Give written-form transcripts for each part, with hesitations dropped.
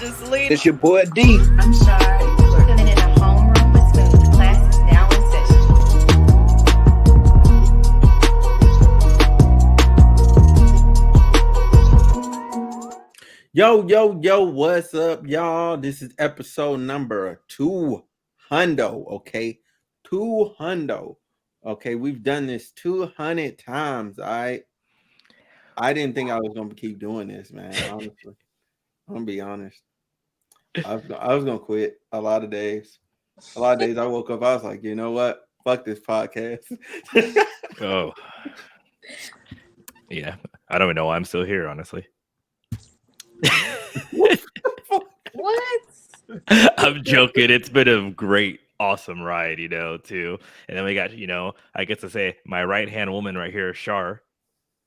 Just leave. It's your boy D. I'm sorry. We're filling in a homeroom with Smooth. Class is now in session. Yo, what's up, y'all? This is episode number 200, okay? 200. Okay, we've done this 200 times, all right? I didn't think I was going to keep doing this, man, honestly. I'm going to be honest. I was going to quit a lot of days. A lot of days I woke up, I was like, you know what? Fuck this podcast. Oh. Yeah, I don't even know why I'm still here, honestly. What? I'm joking. It's been a great, awesome ride, too. And then we got, I get to say my right-hand woman right here, Shar,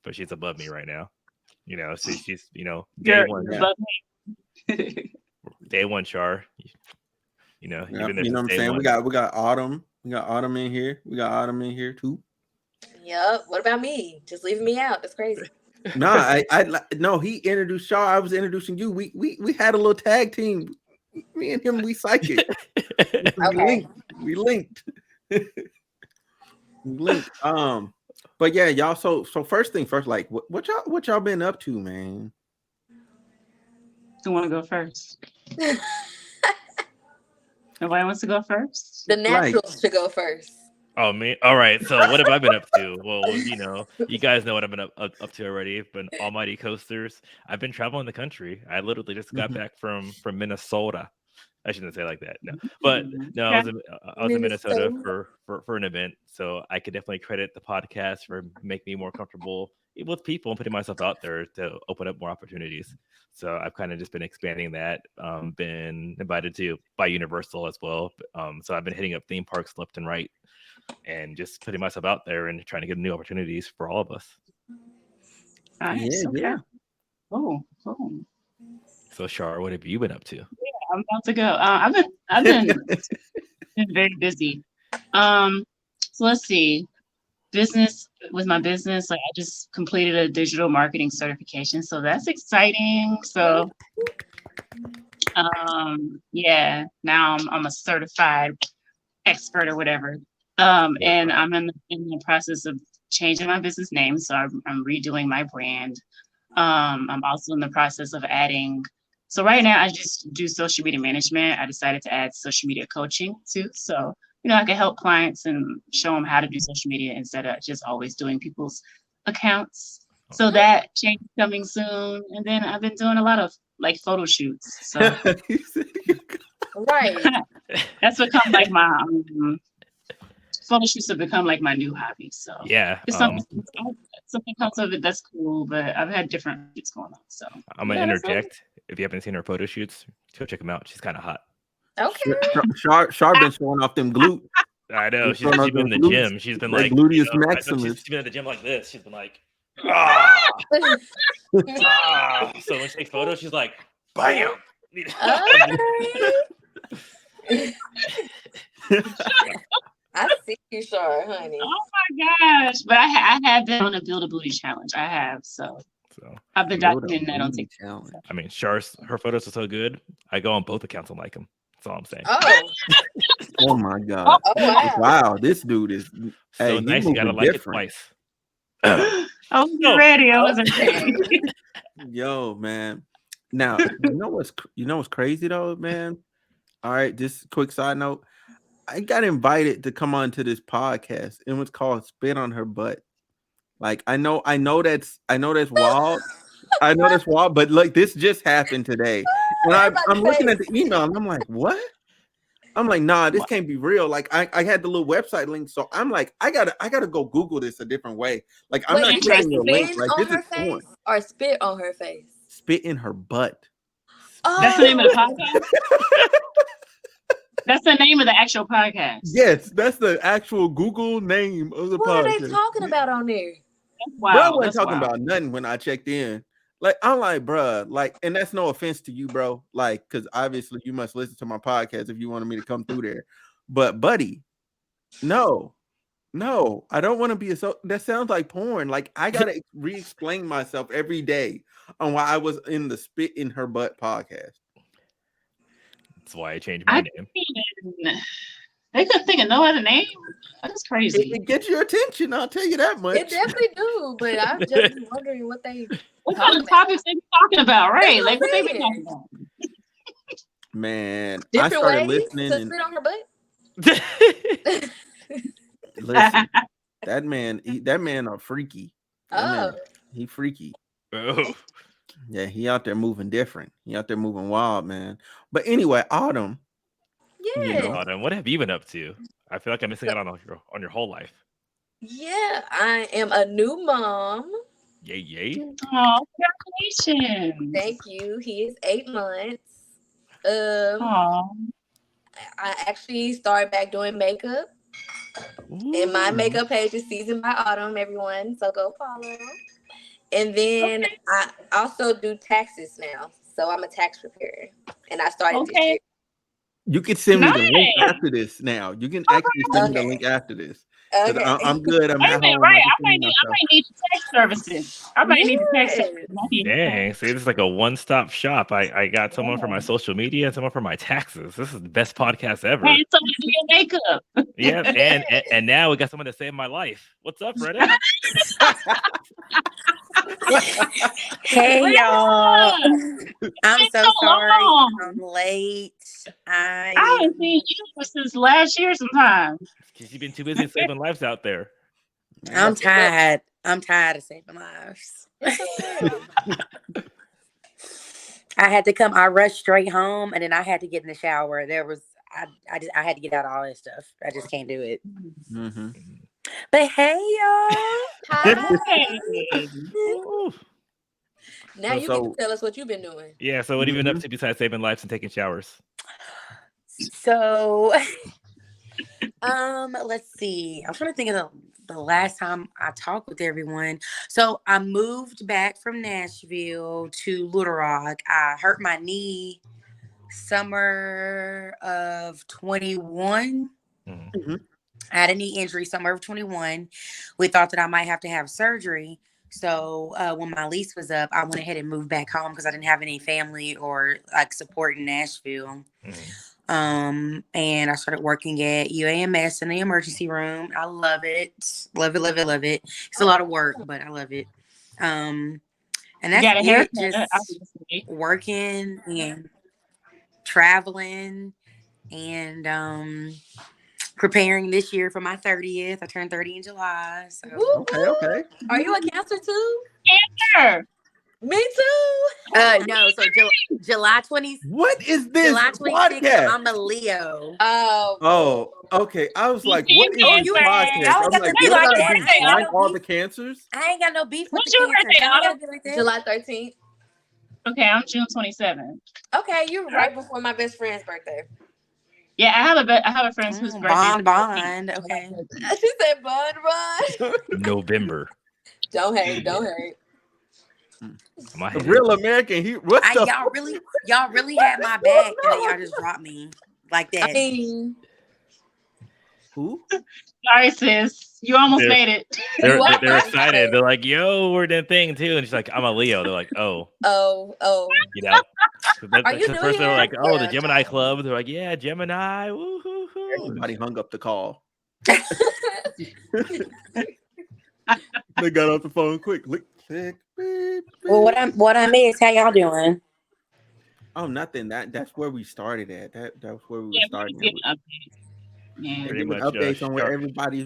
but she's above me right now. So she's, day one. Day one, Shar. You've been there you know what I'm saying? One. We got Autumn. We got Autumn in here. We got Autumn in here too. Yep. What about me? Just leaving me out. That's crazy. Nah, no, he introduced Shaw. I was introducing you. We had a little tag team. Me and him, we psychic. Okay. We linked. But yeah, y'all. So first thing first, like what y'all been up to, man? Who want to go first? Nobody wants to go first? The naturals should go first. Oh, me? All right. So what have I been up to? Well, you guys know what I've been up to already. I've been almighty coasters. I've been traveling the country. I literally just got back from Minnesota. I shouldn't say it like that. No, but no, I was in Minnesota for an event. So I could definitely credit the podcast for making me more comfortable with people and putting myself out there to open up more opportunities. So I've kind of just been expanding that. Been invited to by Universal as well. So I've been hitting up theme parks left and right, and just putting myself out there and trying to get new opportunities for all of us. Nice. Yeah. Oh. So Shar, what have you been up to? Yeah, I'm about to go. I've been very busy. So let's see. With my business, like I just completed a digital marketing certification, so that's exciting. So yeah, now I'm a certified expert or whatever. And I'm in the process of changing my business name, so I'm redoing my brand. I'm also in the process of adding. So right now I just do social media management. I decided to add social media coaching too. So I can help clients and show them how to do social media instead of just always doing people's accounts. So that change is coming soon. And then I've been doing a lot of like photo shoots. So Right. That's become like my photo shoots have become like my new hobby. So yeah, it's something comes of it that's cool, but I've had different shoots going on. So I'm gonna interject. If you haven't seen her photo shoots, go check them out. She's kind of hot. Okay. Sharp been showing off them glutes. I know. She's been in the gym. She's been like gluteus maximus. She's been at the gym like this. She's been like, So when she takes photos, she's like, bam. I see you, Shar, honey. Oh my gosh! But I have been on a build a booty challenge. I have so I've been documenting that on TikTok. I mean, her photos are so good. I go on both accounts and like them. That's all I'm saying. Oh my god! Wow, this dude is so nice. You gotta like different. It twice. I was ready. I wasn't ready. Yo, man. Now you know what's crazy though, man. All right, just quick side note. I got invited to come on to this podcast. It was called "Spit on Her Butt." Like I know that's wild. I know that's wild, but like this just happened today. And I'm looking at the email and I'm like, what? I'm like, nah, this can't be real. Like I had the little website link, so I'm like, I gotta go Google this a different way. Like I'm not clicking your link. Like this is porn. Or spit on her face. Spit in her butt. Oh. That's the name of the podcast. That's the name of the actual podcast. Yes, that's the actual Google name of the podcast. What are they talking about on there? Wow, bro, I wasn't talking about nothing when I checked in. Like, I'm like, bro, like, and that's no offense to you, bro. Like, because obviously you must listen to my podcast if you wanted me to come through there. But, buddy, no, I don't want to be that sounds like porn. Like, I gotta re-explain myself every day on why I was in the Spit in Her Butt podcast. That's why I changed my I name. mean, they couldn't think of no other name. That's crazy. It gets your attention. I'll tell you that much. It definitely do, but I'm just be wondering what they What talk kind of about. topics they be talking about, right? That's Like what what I'm they be saying. talking about. Man, I Different started ways listening to and spit on her butt. listen. That man are freaky. That man, Oh, he freaky. Oh, Yeah, he out there moving different. He out there moving wild, man. But anyway, Autumn, you yeah. know, Autumn, what have you been up to? I feel like I'm missing So, out on your whole life. yeah, I am a new mom. Yay, yay. Oh, congratulations. Thank you. He is 8 months. Um, Oh, I actually started back doing makeup, and my Ooh. makeup page is Seasoned by Autumn. Everyone, so go follow. And then okay. I also do taxes now, so I'm a tax preparer, and I started this Okay. year. you can send me the link Nice. after this. Now you can actually send me the Okay, link after this because okay. I'm good. I'm Wait a at minute, home. I right? can I clean myself. might need the text services. I might need the text Yes. services. I need Dang, see, this is like a one-stop shop. I got someone for my yeah. social media and someone for my taxes. This is the best podcast ever. Hey, someone do your makeup. Yep, Yes. and now we got someone to save my life. What's up, Reddit? Hey y'all. Rita, I'm it's so so sorry long. I'm late. I I haven't seen you since last year sometime. Because you've been too busy saving lives out there. I'm tired. I'm tired of saving lives. It's okay. I had to come, I rushed straight home and then I had to get in the shower. I had to get out all this stuff. I just can't do it. Mm-hmm. But hey y'all. Hi. Hey. Ooh. Now you get to So tell us what you've been doing. Yeah, so what have you been up mhm. to besides saving lives and taking showers? So let's see. I'm trying to think of the last time I talked with everyone. So I moved back from Nashville to Little Rock. I hurt my knee summer of 21. Mhm. Mhm. I had a knee injury summer of 21. We thought that I might have to have surgery. So when my lease was up, I went ahead and moved back home because I didn't have any family or like support in Nashville. And I started working at UAMS in the emergency room. I love it. Love it, love it, love it. It's a lot of work, but I love it. And You that's got a it. haircut, Just obviously. working and traveling and preparing this year for my 30th. I turned 30 in July. So Woo, Okay, woo. okay. Are you a Cancer too? Sure. Me too. no, so July 20 What is this July 26th, so podcast? I'm a Leo. Oh, Oh, okay. I was You like, see, what is Oh, this you Cancer. ain't podcast? y'all ain't I'm got to like, be what When's did like I your that. do? I ain't got Find birthday? no all the beef. cancers? I ain't got no beef with the When's your cancer. birthday, Y'all ain't Autumn? gotta be like that. July 13th. Okay, I'm June 27th. Okay, you're right before my best friend's birthday. Yeah, I have a friend whose birthday is Bond. Okay. She said, "Bud, run." November. Don't hate. Don't hate. I'm gonna A hit real it. American hero. What the? Y'all really had my back, and then y'all just dropped me like I that. mean, Who? Sorry, sis. You almost They're made it. they're excited. They're like, "Yo, we're that thing too." And she's like, "I'm a Leo." They're like, "Oh, oh. you know." Are you Because new first they're here? like, "Oh, the Yeah, Gemini no. Club." They're like, "Yeah, Gemini." Woo-hoo-hoo. Everybody hung up the call. They got off the phone quick. Click, click, beep, Well, beep. what I missed, how y'all doing? Oh, nothing. That's where we started at. That's where we were Yeah, starting we at. give an update. Yeah. And Pretty giving much. updates on Shar-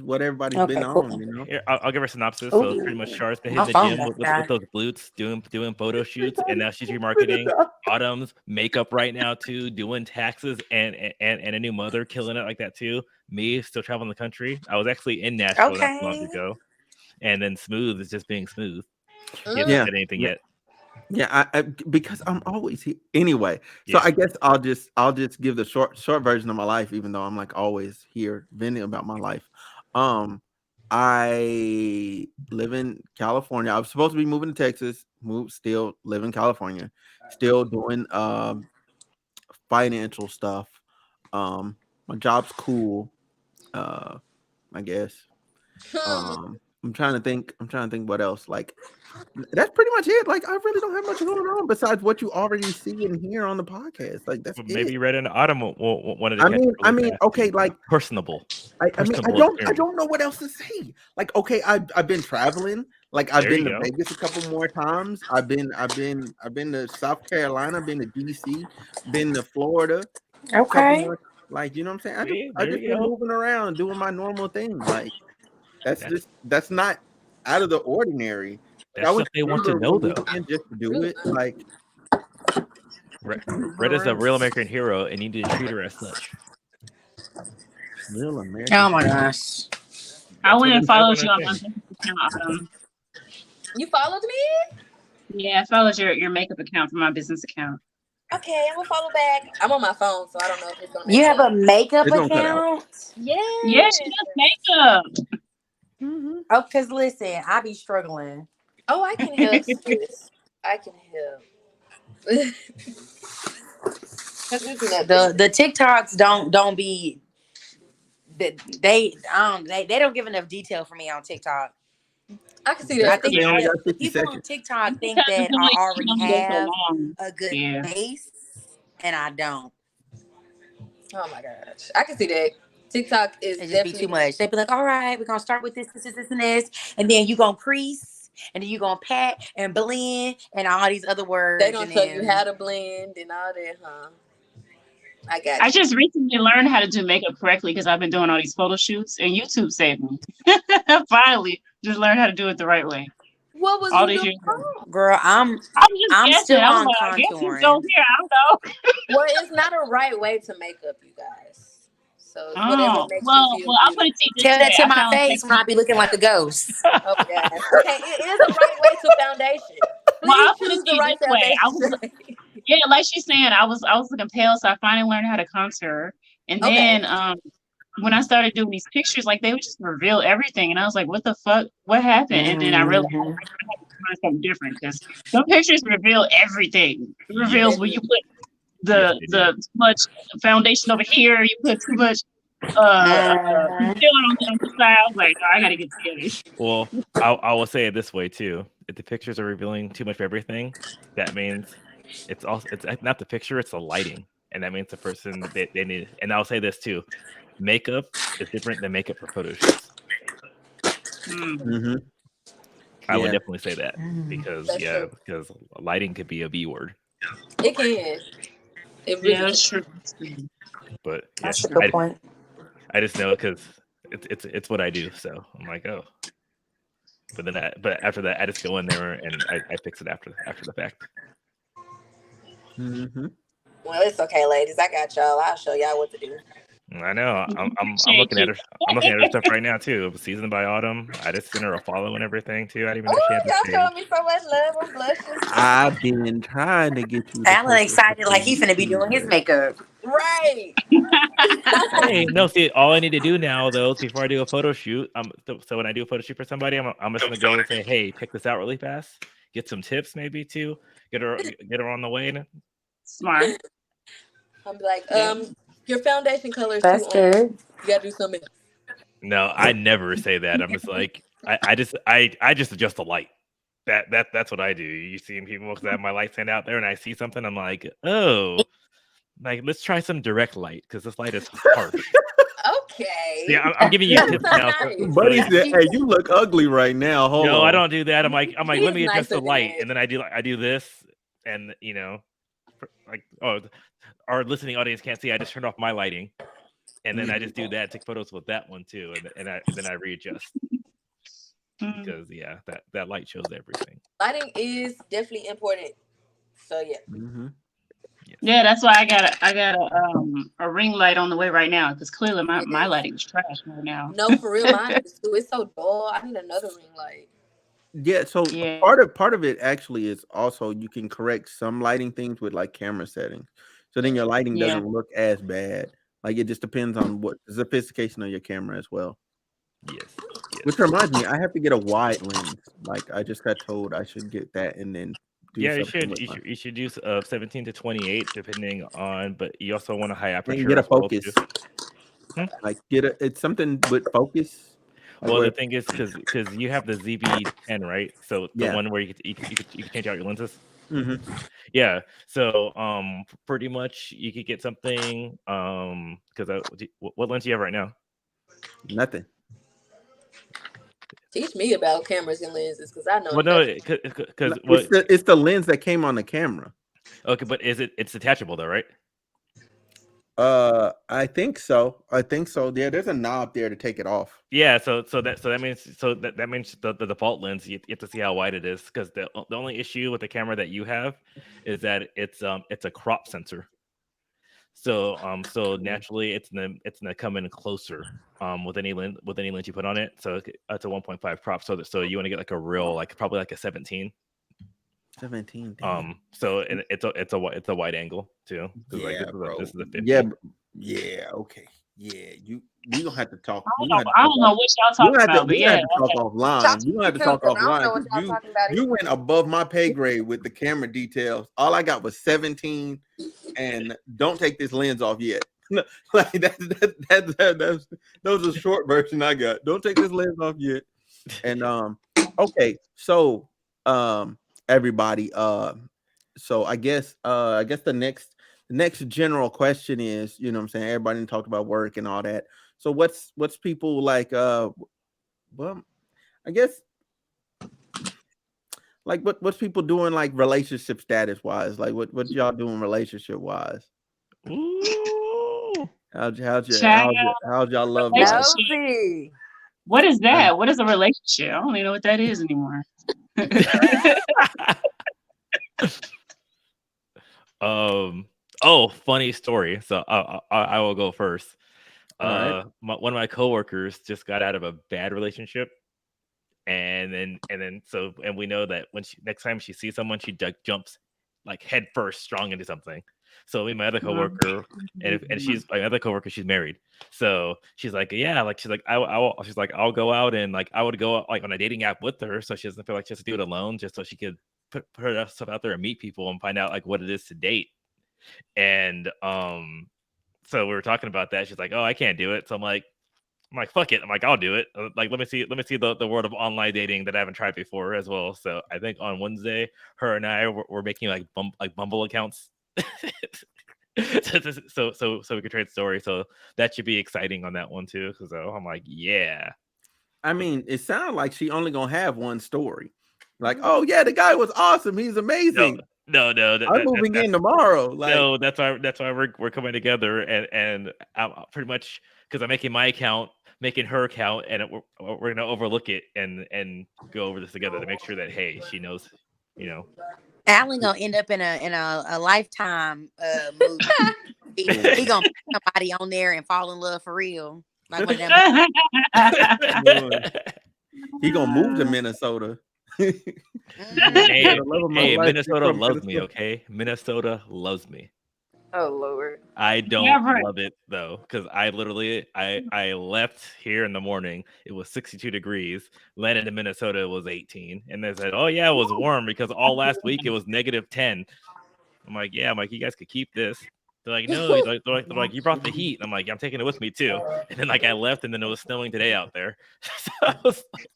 what everybody's been Okay, on. cool. You know. Here, I'll give her a synopsis. So pretty much, Ooh, Char's been my hitting the phone gym must with die. those glutes, doing photo shoots, and now she's remarketing. Autumn's makeup right now too, doing taxes and a new mother, killing it like that too. Me still traveling the country. I was actually in Nashville not too long Okay. ago, and then Smooth is just being Smooth. He Mm. hasn't Yeah. said anything Yeah. yet. Yeah, because I'm always here anyway. So Yeah. I guess I'll just give the short version of my life, even though I'm like always here venting about my life. I live in California. I was supposed to be moving to Texas. Still live in California. Still doing financial stuff. My job's cool. I guess. Hmm. I'm trying to think. What else. Like that's pretty much it. Like I really don't have much going on besides what you already see and hear on the podcast. Like that's Maybe it. Red in Autumn wanted to catch I mean, okay, like personable. I mean, I don't know what else to say. Like, okay, I've been traveling. Like, I've There been you to go. Vegas a couple more times. I've been to South Carolina. Been to DC. Been to Florida. A couple Okay. more. Like, you know what I'm saying? See, I there just you been go. moving around, doing my normal thing. Like, That's that's not out of the ordinary. Like, I that's went stuff to they want to Denver know, one though. weekend just to do Really it. not. Like, Red is a real American hero, and you need to treat her as such. real American. Oh my gosh. I That's went what and it says on followed you that on my thing. business account. You followed me? Yeah, I followed your makeup account from my business account. Okay, I'm gonna follow back. I'm on my phone, so I don't know if it's gonna You make have a sense. makeup It's gonna cut out. account? Yeah, she does makeup. Mm-hmm. Oh, because listen, I be struggling. Oh, I can help, sis. I can help. Cause it's nothing. The TikToks don't be they don't give enough detail for me on TikTok. I can see I that. That's because think they only Yeah, got the 60 people on seconds. TikTok think because that it's I only she already only does so have long. a good Yeah. face, and I don't. Oh my gosh, I can see that. TikTok is It just be too definitely. much. They be like, all right, we're gonna start with this, and this, and then you gonna crease, and then you gonna pat and blend and all these other They words, gonna and tell you then how to blend and all that, huh? I got I you. just recently learned how to do makeup correctly because I've been doing all these photo shoots and YouTube saved me. Finally, just learned how to do it the right way. What was All you these doing years ago. wrong? girl, I was just I'm guessing. still I was on like, I guess it's over contouring. here. I don't know. Well, it's not a right way to make up, you guys. So it's whatever Oh, makes you well, feel well, I'll put beautiful. it to you this Tell that way. to I my found face when I be looking like a ghost. Oh gosh. Okay, it is a right way to foundation. well, Please I'll put it choose to the you right this way. I foundation. was yeah, like she's saying, I was looking pale, so I finally learned how to contour. And Okay. then when I started doing these pictures, like they would just reveal everything, and I was like, "What the fuck? What happened?" And then I realized I Mhm. had to find something different because some pictures reveal everything. It Yes, reveals They when you do. put yes, they do. too much foundation over here, you put too much Mhm. concealer on the side. I was like, "Oh, I got to get together." Well, I will say it this way too. If the pictures are revealing too much of everything, that means it's not the picture, it's the lighting, and that means the person they need. And I'll say this too: makeup is different than makeup for photo shoots. Mm. Mm-hmm. I would Yeah. definitely say that Mhm. because That's true. because lighting could be a B word. It can. It Yeah, really that's can. true. That's true. But yeah, That's a good point. I just know because it's what I do. So I'm like, oh. But after that, I just go in there and I fix it after the fact. Mm-hmm. Well, it's okay, ladies. I got y'all. I'll show y'all what to do. I know. I'm Appreciate looking at you. her. I'm looking at her stuff right now too. Seasoned by Autumn. I just sent her a follow and everything too. I didn't even know she Oh, had this y'all page. showing me so much love. I'm blushing. I've been trying to get you to Alan post this excited like on he finna be YouTube, doing his but makeup. Right. Hey, no, see, all I need to do now though is before I do a photo shoot, so when I do a photo shoot for somebody, I'm just gonna go and say, hey, check this out really fast. Get some tips maybe too. Get her on the way. Smart. I'm like, Yeah. your foundation color is too That's on. good. You gotta do something else. No, I never say that. I'm just like I just adjust the light. That's what I do. You see people because I have my light stand out there and I see something, I'm like, oh, like let's try some direct light because this light is harsh. Okay. Yeah, I'm giving you That's tips so now. nice. Buddy So said, "Hey, you look ugly right now. Hold no, I on." don't do that. I'm like, He let is me adjust nicer the than light, that. and then I do this, and like our listening audience can't see. I just turned off my lighting, and then I just do that. Take photos with that one too, and then I readjust Mm. because yeah, that light shows everything. Lighting is definitely important. So yeah. Mm-hmm. Yes. Yeah, that's why I got a ring light on the way right now because clearly my Yes. lighting is trash right now. No, for real, mine is too. It's so dull. I need another ring light. Yeah, so Yeah, part of it actually is also you can correct some lighting things with like camera settings. So then your lighting yeah. doesn't look as bad. Like it just depends on what the sophistication of your camera as well. Yes. Which reminds me, I have to get a wide lens. Like I just got told I should get that and then do Yeah, something with my you should use 17 to 28 depending on, but you also want a high and aperture get a as well focus. too. Hmm? Like it's something with focus. Like Well, where, the thing is, because you have the ZB10, right? So the yeah. one where you could change out your lenses. Hmm. Yeah. So pretty much you could get something because what lens do you have right now? Nothing. Teach me about cameras and lenses because I know Well, no, nothing. No, because what? it's the lens that came on the camera. Okay, but it's detachable though, right? I think so. I think so. Yeah, there's a knob there to take it off. Yeah, so that means that means the default lens you have to see how wide it is because the only issue with the camera that you have is that it's a crop sensor. So naturally it's gonna come in closer with any lens you put on it. So it's a 1.5 crop. So you want to get like a real like probably like a 17. 17. Damn. So and it's a wide angle too because like Yeah, bro. this is a Yeah, 50. yeah. Okay. Yeah, we gonna have to talk. I We don't gonna know. have to I talk don't off. know what y'all talking about, but We gonna yeah, have to talk Talk offline. We to gonna me have to too talk because I don't offline know what because y'all talking about you either. went above my pay grade with the camera details. All I got was 17, and don't take this lens off yet. Like that's those are short version I got. Don't take this lens off yet. And okay, so everybody, so I guess the next general question is, you know what I'm saying, everybody talked about work and all that. So what's people like well, I guess like what's people doing like relationship status wise? Like what y'all doing relationship wise? Ooh. child How's y'all love life? relationship. Nosy. What is Uh, that? What is a relationship? I don't even know what that is anymore. Oh, funny story. So I will go first. all right. One of my coworkers just got out of a bad relationship, and we know that when next time she sees someone, she jumps like head first, strong into something. So me, and my other coworker, and she's my other coworker, she's married. So she's like, yeah, like she's like, she's like, I'll go out and like I would go out, like on a dating app with her, so she doesn't feel like she has to do it alone, just so she could put her stuff out there and meet people and find out like what it is to date. And so we were talking about that. She's like, "Oh, I can't do it." So I'm like, "Fuck it." I'm like, "I'll do it." Like, let me see the world of online dating that I haven't tried before as well. So I think on Wednesday, her and I were making like Bumble accounts. So we could trade stories. So that should be exciting on that one too. So I'm like, yeah. I mean, it sounds like she only gonna have one story. Like, oh yeah, the guy was awesome. He's No, amazing. no. I'm moving in tomorrow. Like, No, that's why we're coming together and I'm pretty much because I'm making my account, making her account, and we're gonna overlook it and go over this together to make sure that hey, she knows, you know. Alan gonna end up in a lifetime movie. He gonna meet somebody on there and fall in love for real. Like one of them. he gonna move to Minnesota. Hey, The love of my hey, life is Minnesota from loves me, Minnesota. okay? Minnesota loves me. Oh Lord. I don't Never. love it though, because I literally I left here in the morning. It was 62 degrees. Landed in Minnesota, it was 18. And they said, "Oh yeah, it was warm because all last week it was -10." I'm like, "Yeah." I'm like, "You guys could keep this." They're like, "No." They're like, "You brought the heat." And I'm like, "Yeah, I'm taking it with me too." And then like I left, and then it was snowing today out there. So I was like,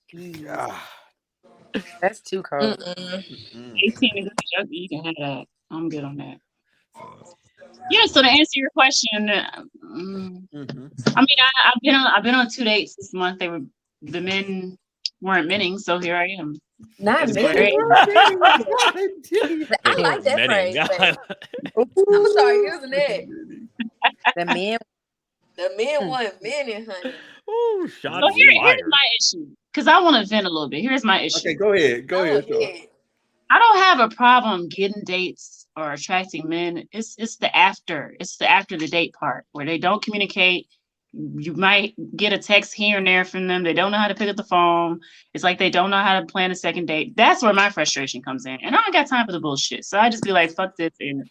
Ah, That's too cold. mm. 18 degrees. You can have that. I'm good on that. so, Yeah. So to answer your question, Mhm. I mean, I've been on 2 dates this month. The men weren't menning, so here I am. Not That's many. great. I like that Menning. phrase. I'm sorry, using it. The men. The men want many, honey. Ooh, So shots here's fired. my issue because I want to vent a little bit. Here's my issue. Okay, go ahead. Go ahead. Sean. ahead. I don't have a problem getting dates or attracting men. It's the after. It's the after the date part where they don't communicate. You might get a text here and there from them. They don't know how to pick up the phone. It's like they don't know how to plan a second date. That's where my frustration comes in. And I don't got time for the bullshit. So I just be like, fuck this and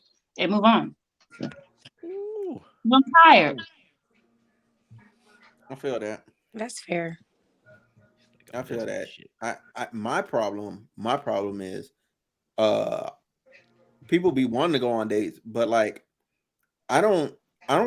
move on. Ooh. I'm tired. I feel that. That's fair. I feel that. Shit. My problem is uh people be wanting to go on dates, but like I don't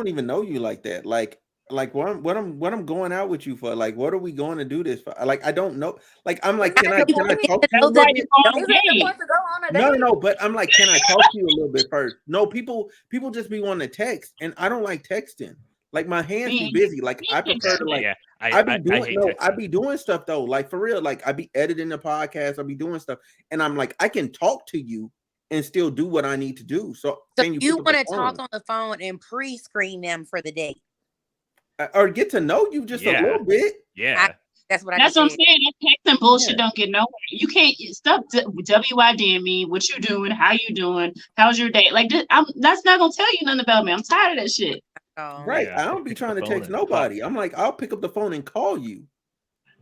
even know you like that. Like Like what I'm going out with you for? Like what are we going to do this for? Like I don't know. Like I'm like, It's can not I the can I point. talk to you a know That's little why that you bit? go on Isn't the dates. point to go on a No, date? no, but I'm like, can I talk to you a little bit first? No, people just be wanting to text, and I don't like texting. Like my hands be Me, busy. Like me I and prefer to shit. like Yeah, I hate I texting. be doing stuff though. Like for real, like I be editing the podcast, I be doing stuff, and I'm like, I can talk to you and still do what I need to do. So so can you pick you up the want to talk phone on the phone and pre-screen them for the date. or get to know you just a Yeah, little bit? I, yeah. that's what I That's just what I'm said. saying. That texting bullshit Yeah. don't get nowhere. You can't stop WYD me. What you doing? How you doing? How's your day? Like this, that's not gonna tell you nothing about me. I'm tired of that shit. Oh, Right. Yeah, I don't be pick up the trying to phone text and talk. nobody. I'm like, I'll pick up the phone and call you.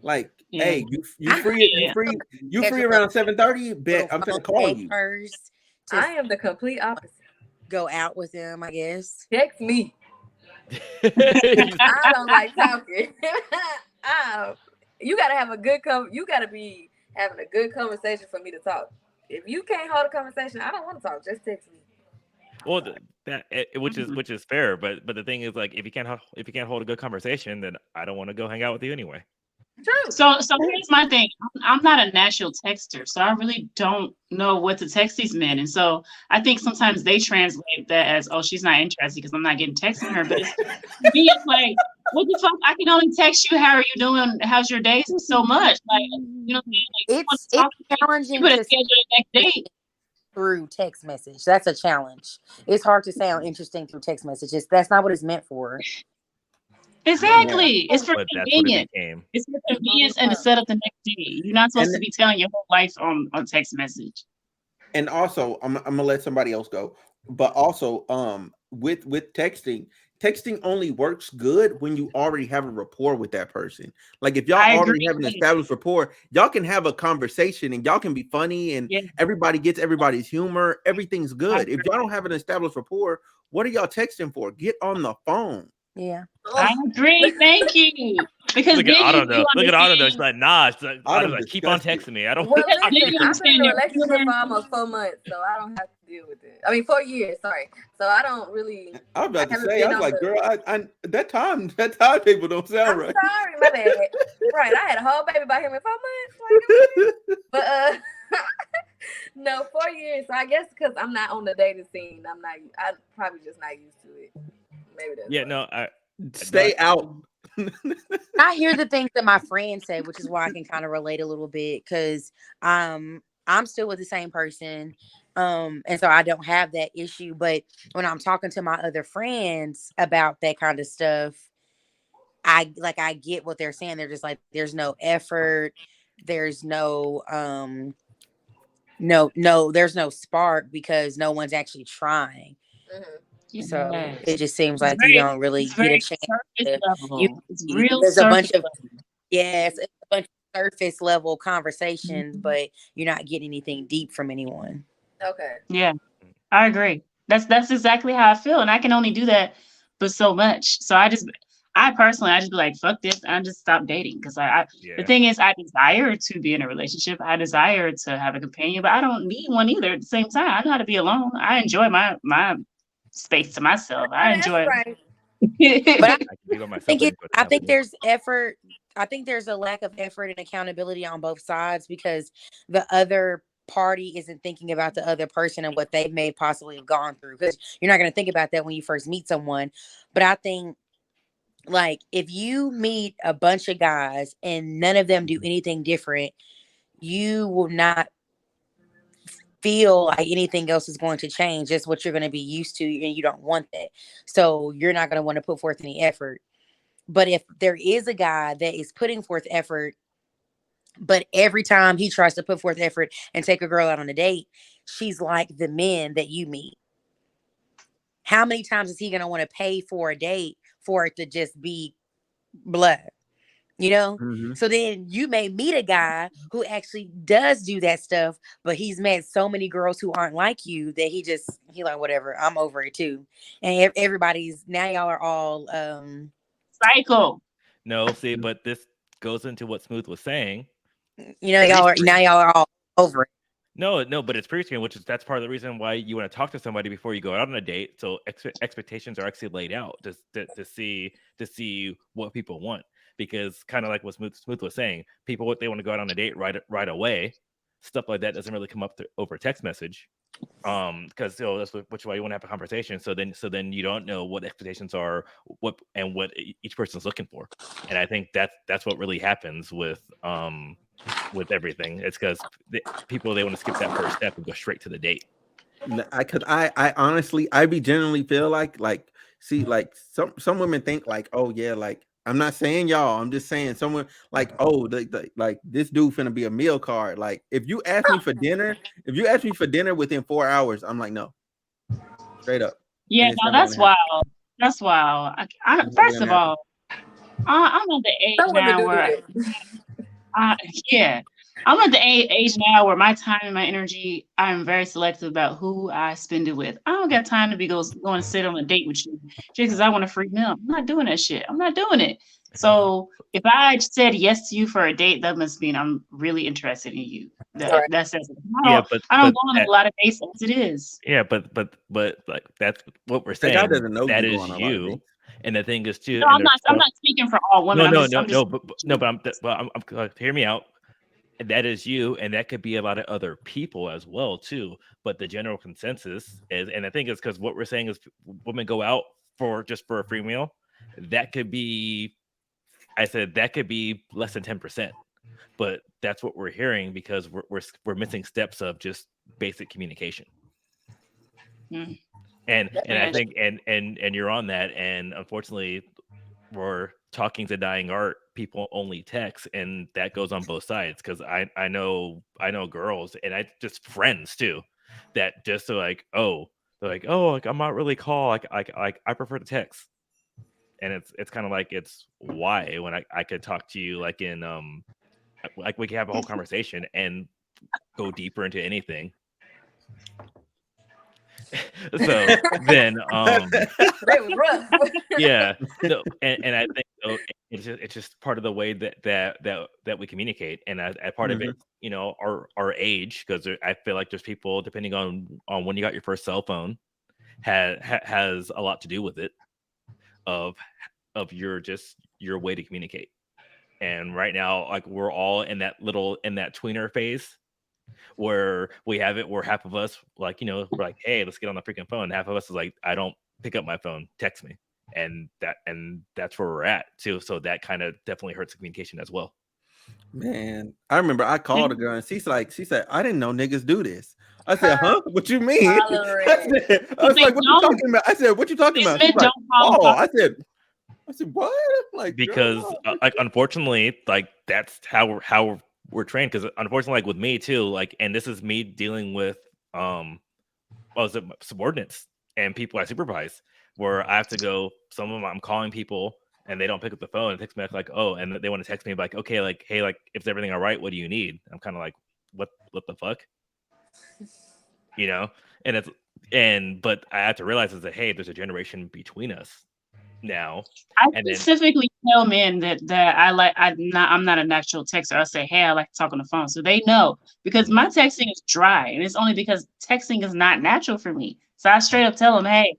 Like, Yeah, hey, you I free yeah. you free schedule a around 7:30? Bet little I'm phone finna call date you. first to I am the complete opposite. go out with them, I guess. Text me. You- I don't like talking. I, you gotta have a good you gotta be having a good conversation for me to talk. If you can't hold a conversation, I don't want to talk. Just text me. well, which is fair, but the thing is, like, if you can't hold a good conversation, then I don't want to go hang out with you anyway. True. So here's my thing. I'm not a natural texter, so I really don't know what to text these men. And so I think sometimes they translate that as, oh, she's not interested because I'm not getting texts from her. But it's to me, it's like, what the fuck? I can only text you, how are you doing? How's your day? So much. Like, you know what I'm saying? Like, you want to It's talk to me, you challenging better to schedule the next date. through text message. That's a challenge. It's hard to sound interesting through text messages. That's not what it's meant for. Yeah. Exactly. It's for But that's what it convenience. became. It's for convenience and to set up the next day. You're not supposed And to be telling your whole life on text message. and also I'm gonna let somebody else go. But also, with texting only works good when you already have a rapport with that person. Like if y'all I already agree. have an established rapport, y'all can have a conversation and y'all can be funny and Yeah, everybody gets everybody's humor. Everything's I good. If agree. y'all don't have an established rapport, what are y'all texting for? Get on the phone. Yeah. I Ugh. agree. Thank you. Because Look at then Autumn you though. Look at Autumn though. She's understand. like, nah. She's like, I'm Autumn's like, keep on disgusted. texting me. I don't. Well, Because then listen, you I've been understand in a your relationship humor. for almost 4 months, so I don't have to deal with it. I mean, 4 years. Sorry. So I don't really. I was I about to haven't say, I been was on like, the. girl, I that time table don't sound I'm right. sorry, my bad. Right, I had a whole baby by him in 4 months. Like, but no, 4 years. So I guess because I'm not on the dating scene, I'm probably just not used to it. Maybe that's Yeah, why. no. Stay out. I hear the things that my friends say, which is why I can kind of relate a little bit because I'm still with the same person. And so I don't have that issue. But when I'm talking to my other friends about that kind of stuff, I get what they're saying. They're just like, there's no effort, there's there's no spark because no one's actually trying. Mhm. So it Yes. just seems It's like you very don't really it's get a very chance surface to you, level. It's real there's a bunch surface of level. yes, it's a bunch of surface level conversations, but you're not getting anything deep from anyone. Okay. Yeah, I agree. That's exactly how I feel. And I can only do that but so much. So I personally I just be like, fuck this, and I just stop dating. Because the Yeah. thing is I desire to be in a relationship. I desire to have a companion, but I don't need one either at the same time. I know how to be alone. I enjoy my space to myself. Oh, I that's enjoy right. But I I can be by myself, think but it enjoy the I think company. there's effort. I think there's a lack of effort and accountability on both sides because the other party isn't thinking about the other person and what they may possibly have gone through because you're not going to think about that when you first meet someone. But I think like if you meet a bunch of guys and none of them do anything different, you will not feel like anything else is going to change. It's what you're going to be used to, and you don't want that. So you're not going to want to put forth any effort. But if there is a guy that is putting forth effort, but every time he tries to put forth effort and take a girl out on a date, she's like the men that you meet. How many times is he going to want to pay for a date for it to just be blood? You know? Mhm. So then you may meet a guy who actually does do that stuff, but he's met so many girls who aren't like you that he like whatever, I'm over it too. And everybody's now y'all are all Cycle. No, see, but this goes into what Smooth was saying. y'all are now y'all are all over it. No, but it's pre-screen, that's part of the reason why you want to talk to somebody before you go out on a date. So expectations are actually laid out to see what people want, because kind of like what Smooth was saying, people what they want to go out on a date right away. Stuff like that doesn't really come up over text message, because that's which why you want to have a conversation. So then you don't know what expectations are, what each person's looking for, and I think that's what really happens with everything. It's because people, they want to skip that first step and go straight to the date. I honestly, I be generally feel like see, like some women think like, oh yeah, like I'm not saying y'all, I'm just saying someone like, oh, like this dude finna be a meal card. Like if you ask me for dinner, within 4 hours, I'm like, no, straight up. Yeah, And it's no, never that's gonna happen. wild. That's wild. It's never First gonna of happen. all, I'm at the age Some women now do where that. yeah, I'm at the age now where my time and my energy, I'm very selective about who I spend it with. I don't got time to be going to sit on a date with you just because I want a free meal. I'm not doing that shit. I'm not doing it. So if I said yes to you for a date, that must mean I'm really interested in you. Right. That says it. Yeah, I don't go on a lot of dates as it is. Yeah, but like that's what we're The guy saying. doesn't know That you go is on a lot of you, dates. and the thing is too. No, And I'm not speaking for all women. but hear me out. That is you, and that could be a lot of other people as well too. But the general consensus is, and I think it's because what we're saying is women go out for a free meal. That could be, I said that could be less than 10%, but that's what we're hearing because we're missing steps of just basic communication. Mm. And I think and you're on that, and unfortunately we're talking to dying art. People only text, and that goes on both sides, because I know girls, and I just friends too, that just are like, oh, they're like, oh, like I'm not really call, like I prefer to text. And it's kind of like, it's why when I could talk to you like in like we can have a whole conversation and go deeper into anything. So then That was rough. yeah, no, and I think so it's just part of the way that we communicate, and as part of it, our age, because I feel like there's people, depending on when you got your first cell phone, has a lot to do with it, of your way to communicate. And right now, like, we're all in that tweener phase where we have it where half of us, like, we're like, hey, let's get on the freaking phone. Half of us is like, I don't pick up my phone, text me. And that's where we're at too. So that kind of definitely hurts the communication as well. Man, I remember I called a girl and she said, I didn't know niggas do this. I said, huh? What you mean? I was like, what you talking about? I said, what you talking about? She's like, oh, I said, what? Like, because like, unfortunately, like, that's how we're trained. Because unfortunately, like with me too, like, and this is me dealing with subordinates and people I supervise, where I have to go. Some of them I'm calling people and they don't pick up the phone and text me back like, oh, and they want to text me like, okay, like, hey, like, if everything all right, what do you need? I'm kind of like, what the fuck, but I have to realize is that, hey, there's a generation between us now. I specifically tell men that I'm not a natural texter. I say, hey, I like to talk on the phone, so they know, because my texting is dry, and it's only because texting is not natural for me. So I straight up tell them, hey,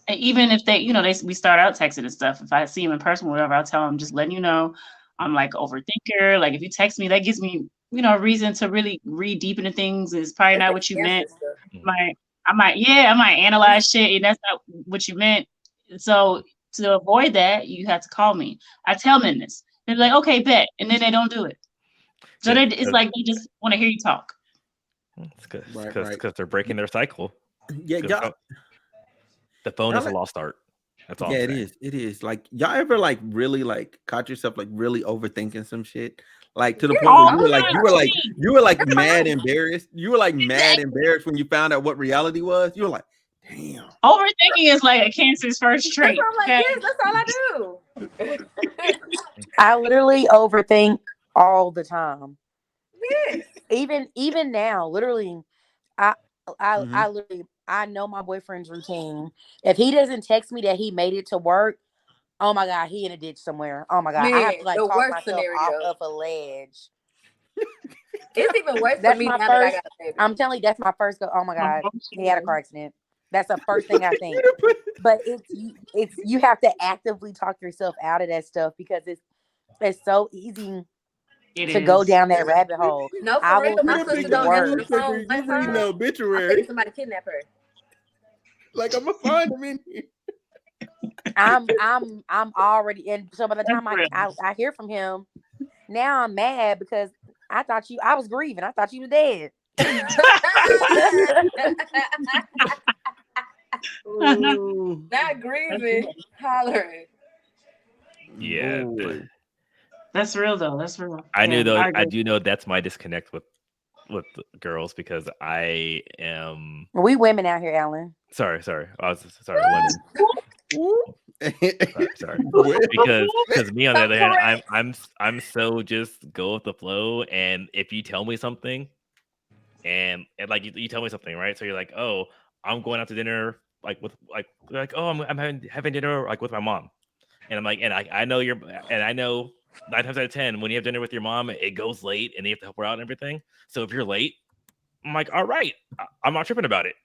even if they, we start out texting and stuff. If I see them in person, or whatever, I'll tell them, just letting you know, I'm like overthinker. Like if you text me, that gives me, a reason to really read deep into things. It's probably not what you meant. I might analyze shit, and that's not what you meant. So to avoid that, you have to call me. I tell men this. They're like, okay, bet. And then they don't do it. So it's like they just want to hear you talk. It's because they're breaking their cycle. Yeah, y'all, the phone is a lost art. That's all. Yeah, it is. Like, y'all ever like really like caught yourself like really overthinking some shit? Like to the point where you were like mad embarrassed. You were like mad embarrassed when you found out what reality was. You were like, damn. Overthinking is like a cancer's first trait. Yes, that's all I do. I literally overthink all the time. Yes. Even now, literally, I literally, I know my boyfriend's routine. If he doesn't text me that he made it to work, oh my God, he in a ditch somewhere. Oh my God, I have to like talk myself off of a ledge It's even worse for That's me my now that I first. got a baby. I'm telling you, that's my first go. Oh my God, he had a car accident. That's the first thing I think. But it's you have to actively talk yourself out of that stuff because it's so easy to go down that rabbit hole. No, I for real. will My think sister the don't answer the worst. phone one You reading the time. I'm obituary. thinking somebody kidnapped her. Like, I'm gonna find him in here. I'm already in. So by the time I hear from him, now I'm mad because I was grieving. I thought you was dead. Ooh, Not grieving, hollering. Yeah. boy. That's real though. That's real. I knew though. I agree. do know that's my disconnect with the girls because I am We women out here, Alan. sorry. I was sorry, women. Sorry. Well, Because me on the So other hand, correct. I'm so just go with the flow, and if you tell me something, and like you tell me something, right? So you're like, oh, I'm going out to dinner, like with like oh, I'm having dinner like with my mom, and I'm like, and I know and I know 9 times out of 10 when you have dinner with your mom, it goes late, and you have to help her out and everything. So if you're late, I'm like, all right, I'm not tripping about it.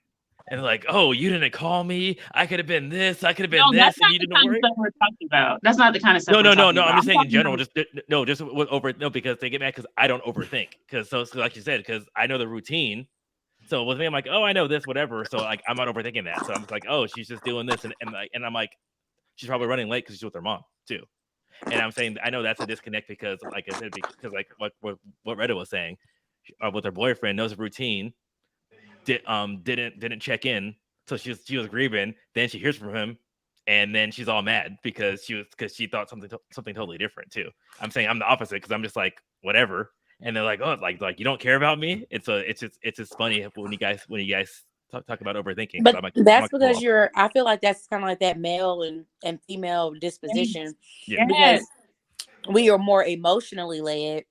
And they're like, oh, you didn't call me. I could have been this. I could have been No, that's this, and not you the didn't kind of worry. stuff we're talking about. That's not the kind of stuff No, we're no, no, talking no. about. I'm just saying in talking general. about- Just with because they get mad because I don't overthink. Because so like you said, because I know the routine. So with me, I'm like, oh, I know this, whatever. So like, I'm not overthinking that. So I'm just like, oh, she's just doing this, and I'm like, she's probably running late because she's with her mom too. And I'm saying I know that's a disconnect because, like I said, because like what Retta was saying, with her boyfriend knows the routine, didn't check in, so she was grieving. Then she hears from him, and then she's all mad because she thought something totally different too. I'm saying I'm the opposite because I'm just like whatever, and they're like, oh, like you don't care about me. It's just funny when you guys talk about overthinking. But I'm like, that's well, because I feel like that's kind of like that male and female disposition yeah. because we are more emotionally led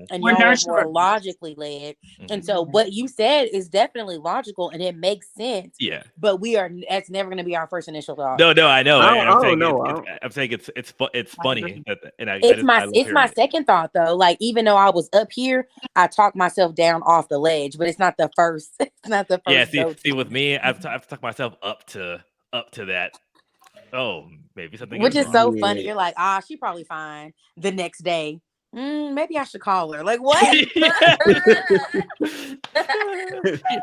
and We're y'all are nurturing. more logically led. And so what you said is definitely logical and it makes sense. Yeah. But that's never going to be our first initial thought. No, I know. I And I'm saying don't know. I'm saying it's funny, and I It's love my hearing it. second thought though. Like even though I was up here, I talked myself down off the ledge, but it's not the first. It's not the first. Yeah, see, with me, I've talked myself up to that. Oh, maybe something Which is is wrong. so funny. You're like, she probably fine. The next day, maybe I should call her. Like what?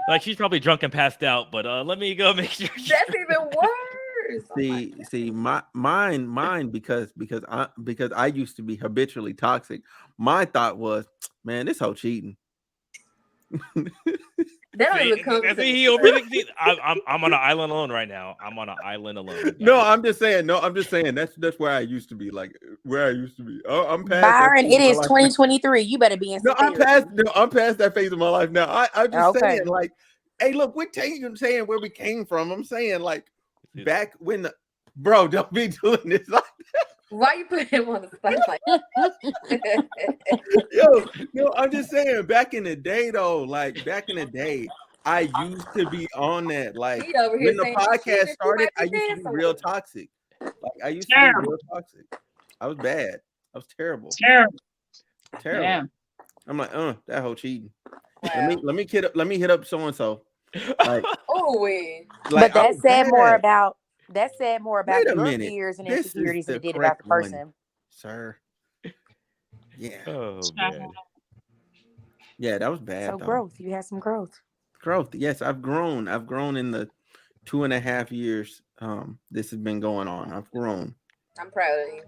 Like she's probably drunk and passed out, but let me go make sure. That's even worse. See, mine because I used to be habitually toxic. My thought was, man, this whole cheating. That don't even come to he overthinks. I'm on an island alone right now. I'm on an island alone. No, I'm just saying. That's where I used to be. Like where I used to be. Oh, I'm past Byron, that it is 2023. You better be in some I'm past that phase of my life now. I'm just Okay. saying, like, hey, look, we're saying where we came from. I'm saying, like, back when bro, don't be doing this. Like, why you put him on the spot like yo, I'm just saying, back in the day, though, like back in the day, I used to be on that. Like he over here when the saying podcast shit, started, I you might be used to be dancing real with. toxic. Like I used to be real toxic. I was bad. I was terrible. Terrible. Yeah. I'm like, that whole cheating. Wow. Let me hit up so and so. Like, but that said more about Wait a your minute. fears and This is insecurities than the it did about the correct one, person. sir. Yeah. Oh man. Yeah, that was bad. So though. growth. You had some growth. Growth. Yes, I've grown. I've grown in the 2.5 years. This has been going on. I've grown. I'm proud of you.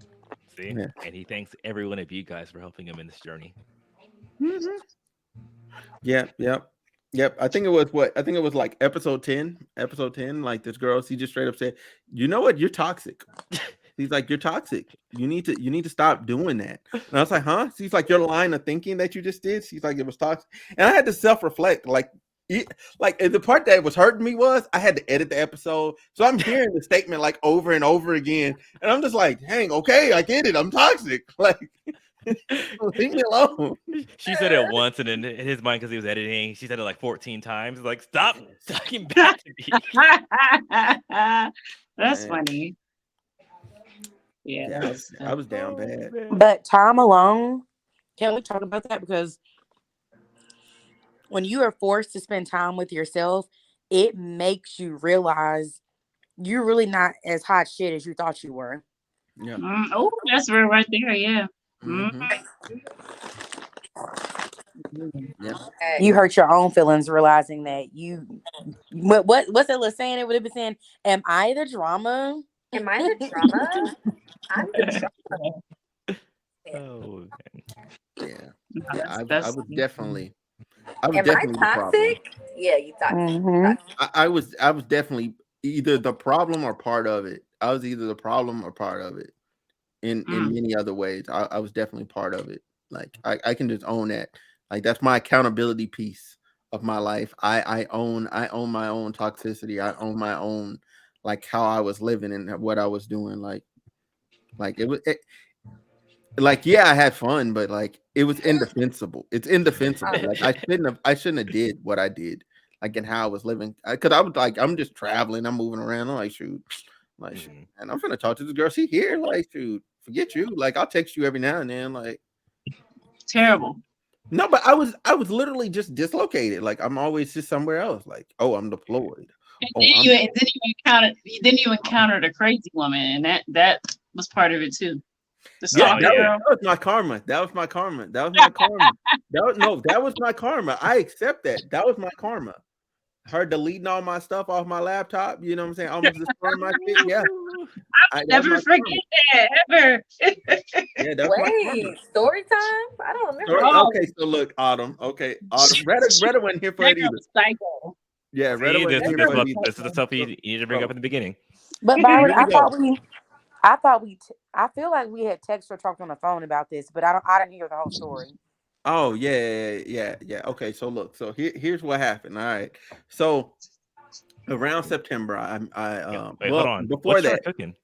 See, and he thanks every one of you guys for helping him in this journey. Mm-hmm. Yep. I think it was like episode 10. Episode 10. Like this girl, she just straight up said, "You know what? You're toxic." He's like, "You're toxic. You need to stop doing that." And I was like, "Huh?" She's like, "Your line of thinking that you just did." She's like, "It was toxic," and I had to self-reflect. Like the part that was hurting me was I had to edit the episode, so I'm hearing the statement like over and over again, and I'm just like, "Dang, okay, I get it. I'm toxic." Like, leave me alone. She said it once, and in his mind, because he was editing, she said it like 14 times. Like, stop talking back to me. That's funny. Yeah, I was down bad. But time alone, can we talk about that? Because when you are forced to spend time with yourself, it makes you realize you're really not as hot shit as you thought you were. Yeah. Oh, that's real right there. Yeah. Mm. Mm-hmm. Yep. You hurt your own feelings realizing that what's that little saying? It would have been saying, "Am I the drama?" Am I the drama? I'm the drama. Oh, man. Yeah. No, Yeah. I that's was definitely Am I the problem. toxic? Yeah, you toxic. Mm-hmm. I was definitely either the problem or part of it. I was either the problem or part of it in mm. many other ways. I was definitely part of it. Like I can just own that. Like that's my accountability piece of my life. I own my own toxicity. I own my own like how I was living and what I was doing. Like like yeah, I had fun, but like it was indefensible. It's indefensible. Like I shouldn't have did what I did. Like and how I was living. Cause I was like, I'm just traveling, I'm moving around. I'm like, shoot, like shoot, Mhm. and I'm gonna talk to this girl. She here, like, shoot, forget you. Like I'll text you every now and then. Like, Terrible. no, but I was literally just dislocated. Like I'm always just somewhere else. Like, oh, I'm deployed. And Oh, I'm then you encountered a crazy woman, and that was part of it too. The yeah, Oh, stalker yeah. girl. that was my karma. That was my karma. That was my karma. That was my karma. I accept that. That was my karma. Her deleting all my stuff off my laptop, you know what I'm saying? Almost destroying my shit. Yeah. That was Never my forget karma. that ever. Yeah, that's my karma. Wait, story time? I don't remember Sorry, that. Oh, okay, so look, Autumn. Okay, Autumn. Retta wasn't here for that it girl either. was psycho. Yeah, Retta See, wasn't this here this for it what either. this is the stuff you So, need to bring up so in the beginning. But here Byron, we go. I feel like we had text or talked on the phone about this, but I didn't hear the whole story. Oh, yeah. Okay, so look, so here's what happened. All right. So around September, Wait, hold well on. before What you are that, cooking?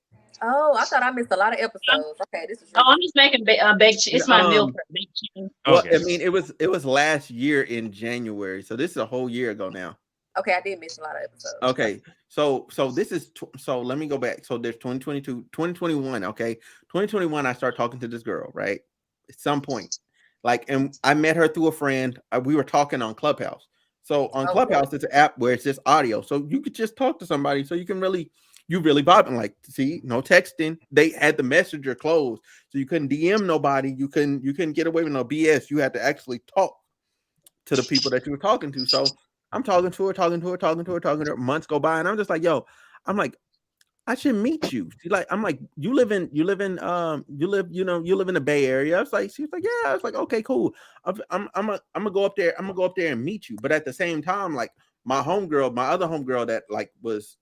Oh, I thought I missed a lot of episodes. Okay, this is Oh, I'm recent. just making baked chicken. It's my meal um prep baked chicken. well, I Okay. mean it was last year in January. So this is a whole year ago now. Okay, I did miss a lot of episodes. Okay. So this is so let me go back. So there's 2022, 2021. Okay. 2021, I start talking to this girl, right? At some point. Like, and I met her through a friend. We were talking on Clubhouse. So on Okay. Clubhouse, it's an app where it's just audio. So you could just talk to somebody. So you can you really vibing. Like, see, no texting. They had the messenger closed. So you couldn't DM nobody. You couldn't get away with no BS. You had to actually talk to the people that you were talking to. So I'm talking to her, talking to her, talking to her, talking to her. Months go by, and I'm just like, yo, I'm like, I should meet you. She's like, I'm like, you live in, you live in the Bay Area. I was like, she was like, yeah. I was like, okay, cool. I'm gonna go up there. I'm gonna go up there and meet you. But at the same time, like my other homegirl that was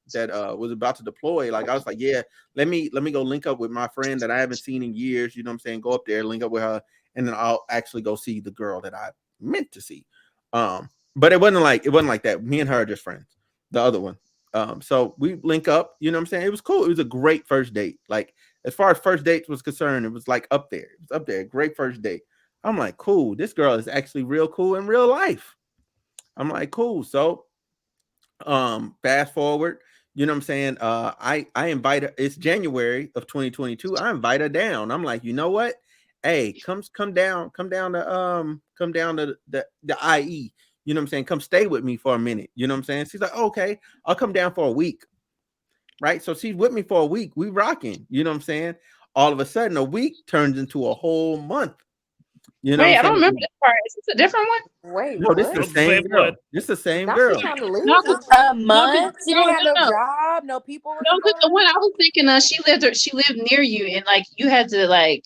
about to deploy, like I was like, yeah, let me go link up with my friend that I haven't seen in years. You know what I'm saying? Go up there, link up with her, and then I'll actually go see the girl that I meant to see. But it wasn't like that. Me and her are just friends. The other one. So we link up, you know what I'm saying? It was cool. It was a great first date. Like as far as first dates was concerned, it was like up there. It was up there. Great first date. I'm like, cool. This girl is actually real cool in real life. I'm like, cool. So fast forward, you know what I'm saying? I invite her, it's January of 2022. I invite her down. I'm like, you know what? Hey, come down to the IE. You know what I'm saying? Come stay with me for a minute. You know what I'm saying? She's like, okay, I'll come down for a week. Right. So she's with me for a week. We rocking. You know what I'm saying? All of a sudden, a week turns into a whole month. You know Wait, I what I'm don't saying? remember this part. Is this a different one? Wait, No, this is what? the Don't say same girl. what. This is the same Now she girl. trying to leave? No, 'cause- A no, 'cause- month? She didn't have no no. job, no people. No, because the one I was thinking of, she lived near you, and like you had to like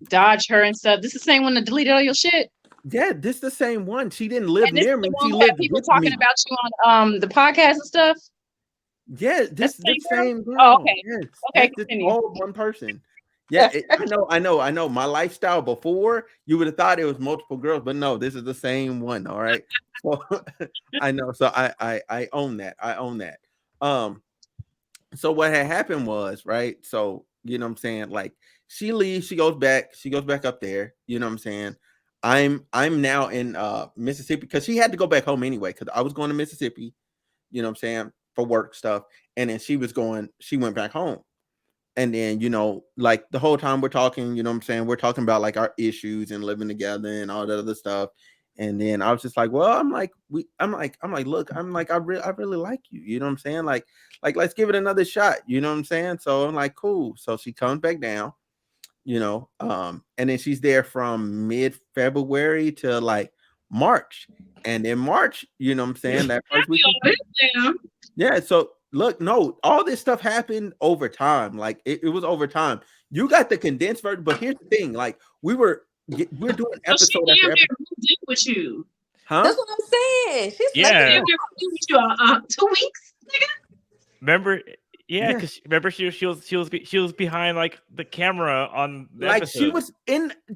dodge her and stuff. This is the same one that deleted all your shit. Yeah, this is the same one. She didn't live And this is near the me. one She who had lived people with talking me. about you on the podcast and stuff. Yeah, That's this the the same girl? same girl. Oh, okay. Yes, Okay, yes, it's continue. all one person. Yeah, I know. My lifestyle before, you would have thought it was multiple girls, but no, this is the same one. All right. So I know. So I own that. I own that. Um, so what had happened was, right? So, you know what I'm saying? Like she leaves, she goes back up there, you know what I'm saying? I'm now in Mississippi because she had to go back home anyway, because I was going to Mississippi, you know what I'm saying, for work stuff. And then she went back home. And then, you know, like the whole time we're talking, you know what I'm saying, we're talking about like our issues and living together and all that other stuff. And then I was just like, well, look, I really like you. You know what I'm saying? Like let's give it another shot. You know what I'm saying? So I'm like, cool. So she comes back down, and then she's there from mid-February to like March. And in March, you know what I'm saying? That first week. Yeah. So look, no, all this stuff happened over time. Like it was over time. You got the condensed version, but here's the thing: like we're doing episode after episode. Did with you. Huh? That's what I'm saying. She's Yeah. With you 2 weeks. Remember? Yeah, because remember she was behind like the camera on the like episode.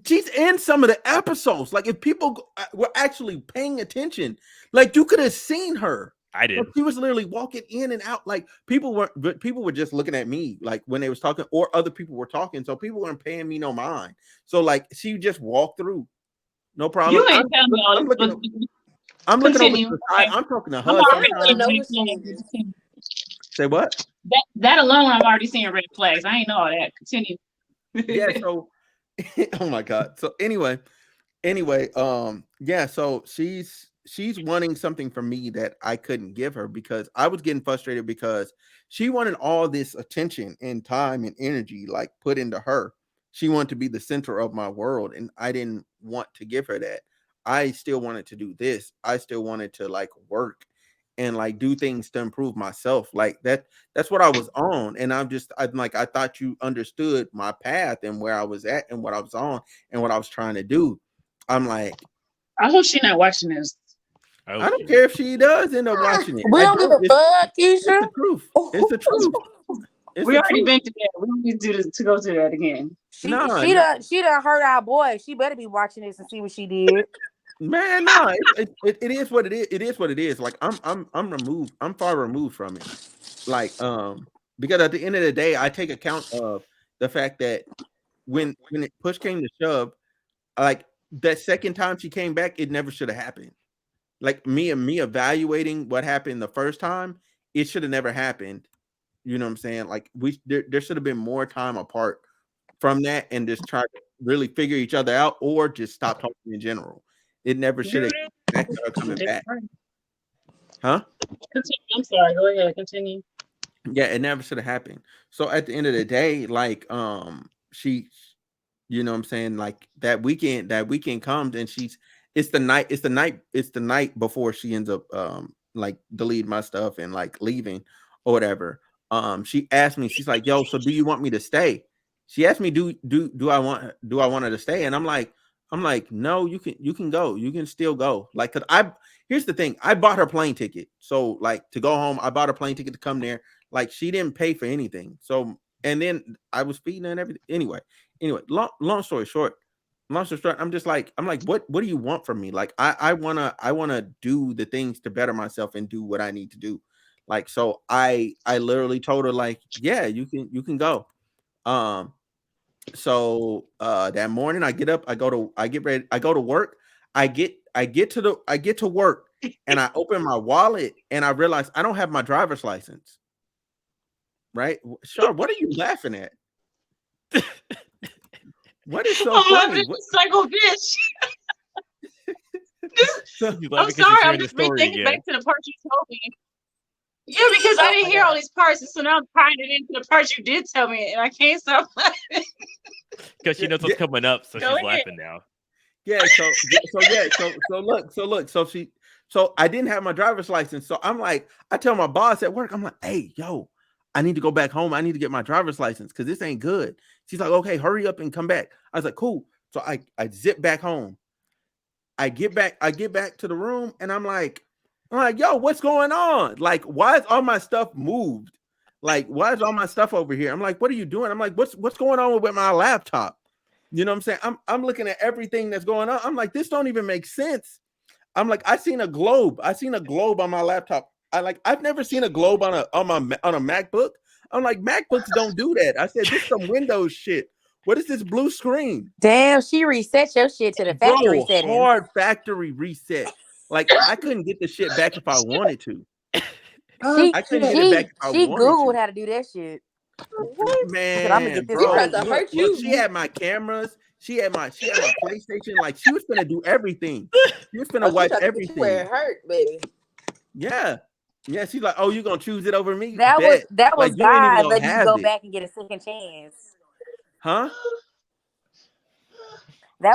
She's in some of the episodes. Like if people were actually paying attention, like you could have seen her. I did. Like, she was literally walking in and out. Like people were just looking at me like when they was talking, or other people were talking, so people weren't paying me no mind. So like she just walked through, no problem. You ain't telling me all this. I'm looking over to the side. I'm talking to her. Say what? That alone, I'm already seeing red flags. I ain't know all that. Continue. Yeah. So, oh my god. So anyway, yeah. So she's wanting something from me that I couldn't give her because I was getting frustrated because she wanted all this attention and time and energy like put into her. She wanted to be the center of my world, and I didn't want to give her that. I still wanted to do this. I still wanted to like work and like do things to improve myself. Like that's what I was on. And I'm like, I thought you understood my path and where I was at and what I was on and what I was trying to do. I'm like, I hope she's not watching this. I don't care if she does end up watching it. We don't give a fuck, Keisha. It's the truth. It's the truth. We already been to that. We don't need to do this to go through that again. She done hurt our boy. She better be watching this and see what she did. Man, no, it is what it is. It is what it is. Like I'm removed. I'm far removed from it. Like because at the end of the day, I take account of the fact that when push came to shove, like that second time she came back, it never should have happened. Like me evaluating what happened the first time, it should have never happened. You know what I'm saying? Like there should have been more time apart from that and just try to really figure each other out or just stop talking in general. It never should have coming back. Huh? I'm sorry. Go ahead. Continue. Yeah, it never should have happened. So at the end of the day, like she, you know what I'm saying, like that weekend comes and it's the night before she ends up like deleting my stuff and like leaving or whatever. She asked me, she's like, yo, so do you want me to stay? She asked me, do I want her to stay? And I'm like, no, you can go. You can still go. Like, cause here's the thing. I bought her plane ticket. So like to go home, I bought her plane ticket to come there. Like she didn't pay for anything. So, and then I was feeding her and everything. Anyway, long story short, I'm like, what do you want from me? Like, I wanna do the things to better myself and do what I need to do. Like, so I literally told her like, yeah, you can go. So that morning I get up, I get ready, I go to work, I get to work and I open my wallet and I realize I don't have my driver's license. Right? Sure, what are you laughing at? What is so funny? Psycho bitch. I'm sorry, I'm just rethinking back to the part you told me. Yeah, because I didn't hear all these parts, so now I'm tying it into the parts you did tell me, and I can't stop laughing. Because she knows what's coming up, so she's laughing now. Yeah, so I didn't have my driver's license. So I'm like, I tell my boss at work, I'm like, hey, yo, I need to go back home. I need to get my driver's license because this ain't good. She's like, okay, hurry up and come back. I was like, cool. So I zip back home. I get back to the room and I'm like, yo, what's going on? Like, why is all my stuff moved? Like, why is all my stuff over here? I'm like, what are you doing? I'm like, what's going on with my laptop? You know what I'm saying? I'm looking at everything that's going on. I'm like, this don't even make sense. I'm like, I seen a globe on my laptop. I've never seen a globe on a MacBook. I'm like, MacBooks don't do that. I said, this is some Windows shit. What is this blue screen? Damn, she reset your shit to the factory setting. Hard factory reset. Like I couldn't get the shit back if I wanted to. I couldn't get it back if I wanted Googled to. how to do that shit. What? said, "I'ma Man, get this She bro, tried to over look, hurt look, you. she had my cameras. She had my PlayStation. Like she was gonna do everything. She was gonna Oh, she wipe tried to get you where it everything. hurt, baby. Yeah. Yeah, she's like, oh, you gonna choose it over me? That Bet. was Like you ain't even God gonna letting you have go it. back and get a second chance. Huh?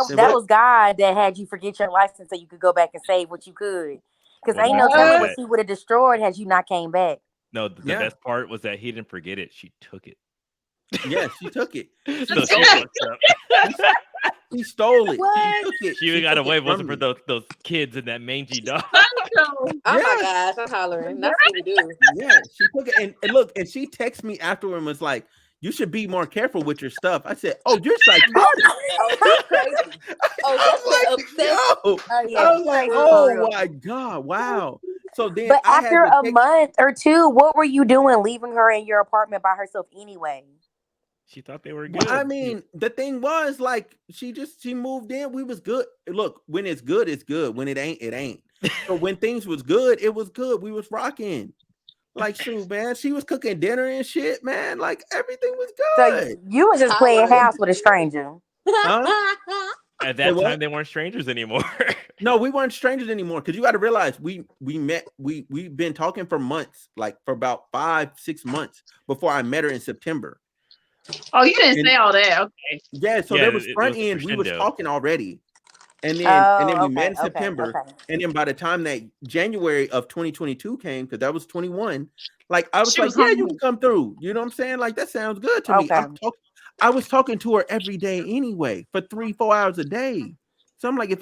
Say That what? was God that had you forget your license so you could go back and save what you could. Because Well, ain't the no best part telling was what What? she that would have destroyed had you not came back. no, the Yeah. best part was that he didn't forget it. She took it. Yeah, she took it. She So she stole it. fucked up. She stole it. She What? took it. She She even got took away. it Wasn't from for me. those kids and that mangy dog. Oh my Yeah. gosh, I'm hollering. That's what we do. Yeah, she took it, and look, and she texted me afterward and was like, "You should be more careful with your stuff." I said, "Oh, you're psychotic." Oh, she's crazy. Oh, I that's was that like, obsessed. "Yo," Oh I yeah, was like, crazy for "Oh real. my god, wow." So then But I had after to a take. month or two, what were you doing leaving her in your apartment by herself anyway? She thought they were Well, I good. mean, the thing was like she moved in. We was good. Look, when it's good, it's good. When it ain't. So when things was good, it was good. We was rocking. Like shoot, man. She was cooking dinner and shit, man. Like everything was So good. you was just playing Hollering. house with a stranger. Huh? At Say that what? time, they weren't strangers anymore. No, we weren't strangers anymore. Because you got to realize we've been talking for months, like for about 5-6 months before I met her in September. Oh, you didn't And say all that. Okay. yeah, so Yeah, there was it front was a end. We was crescendo. talking already. And then Oh, we met okay, in okay, September. okay. And then by the time that January of 2022 came, because that was 21, like I was She like, was yeah, you can home. come through. You know what I'm saying? Like that sounds good to me. Okay. I was talking to her every day anyway for 3-4 hours a day. So I'm like, if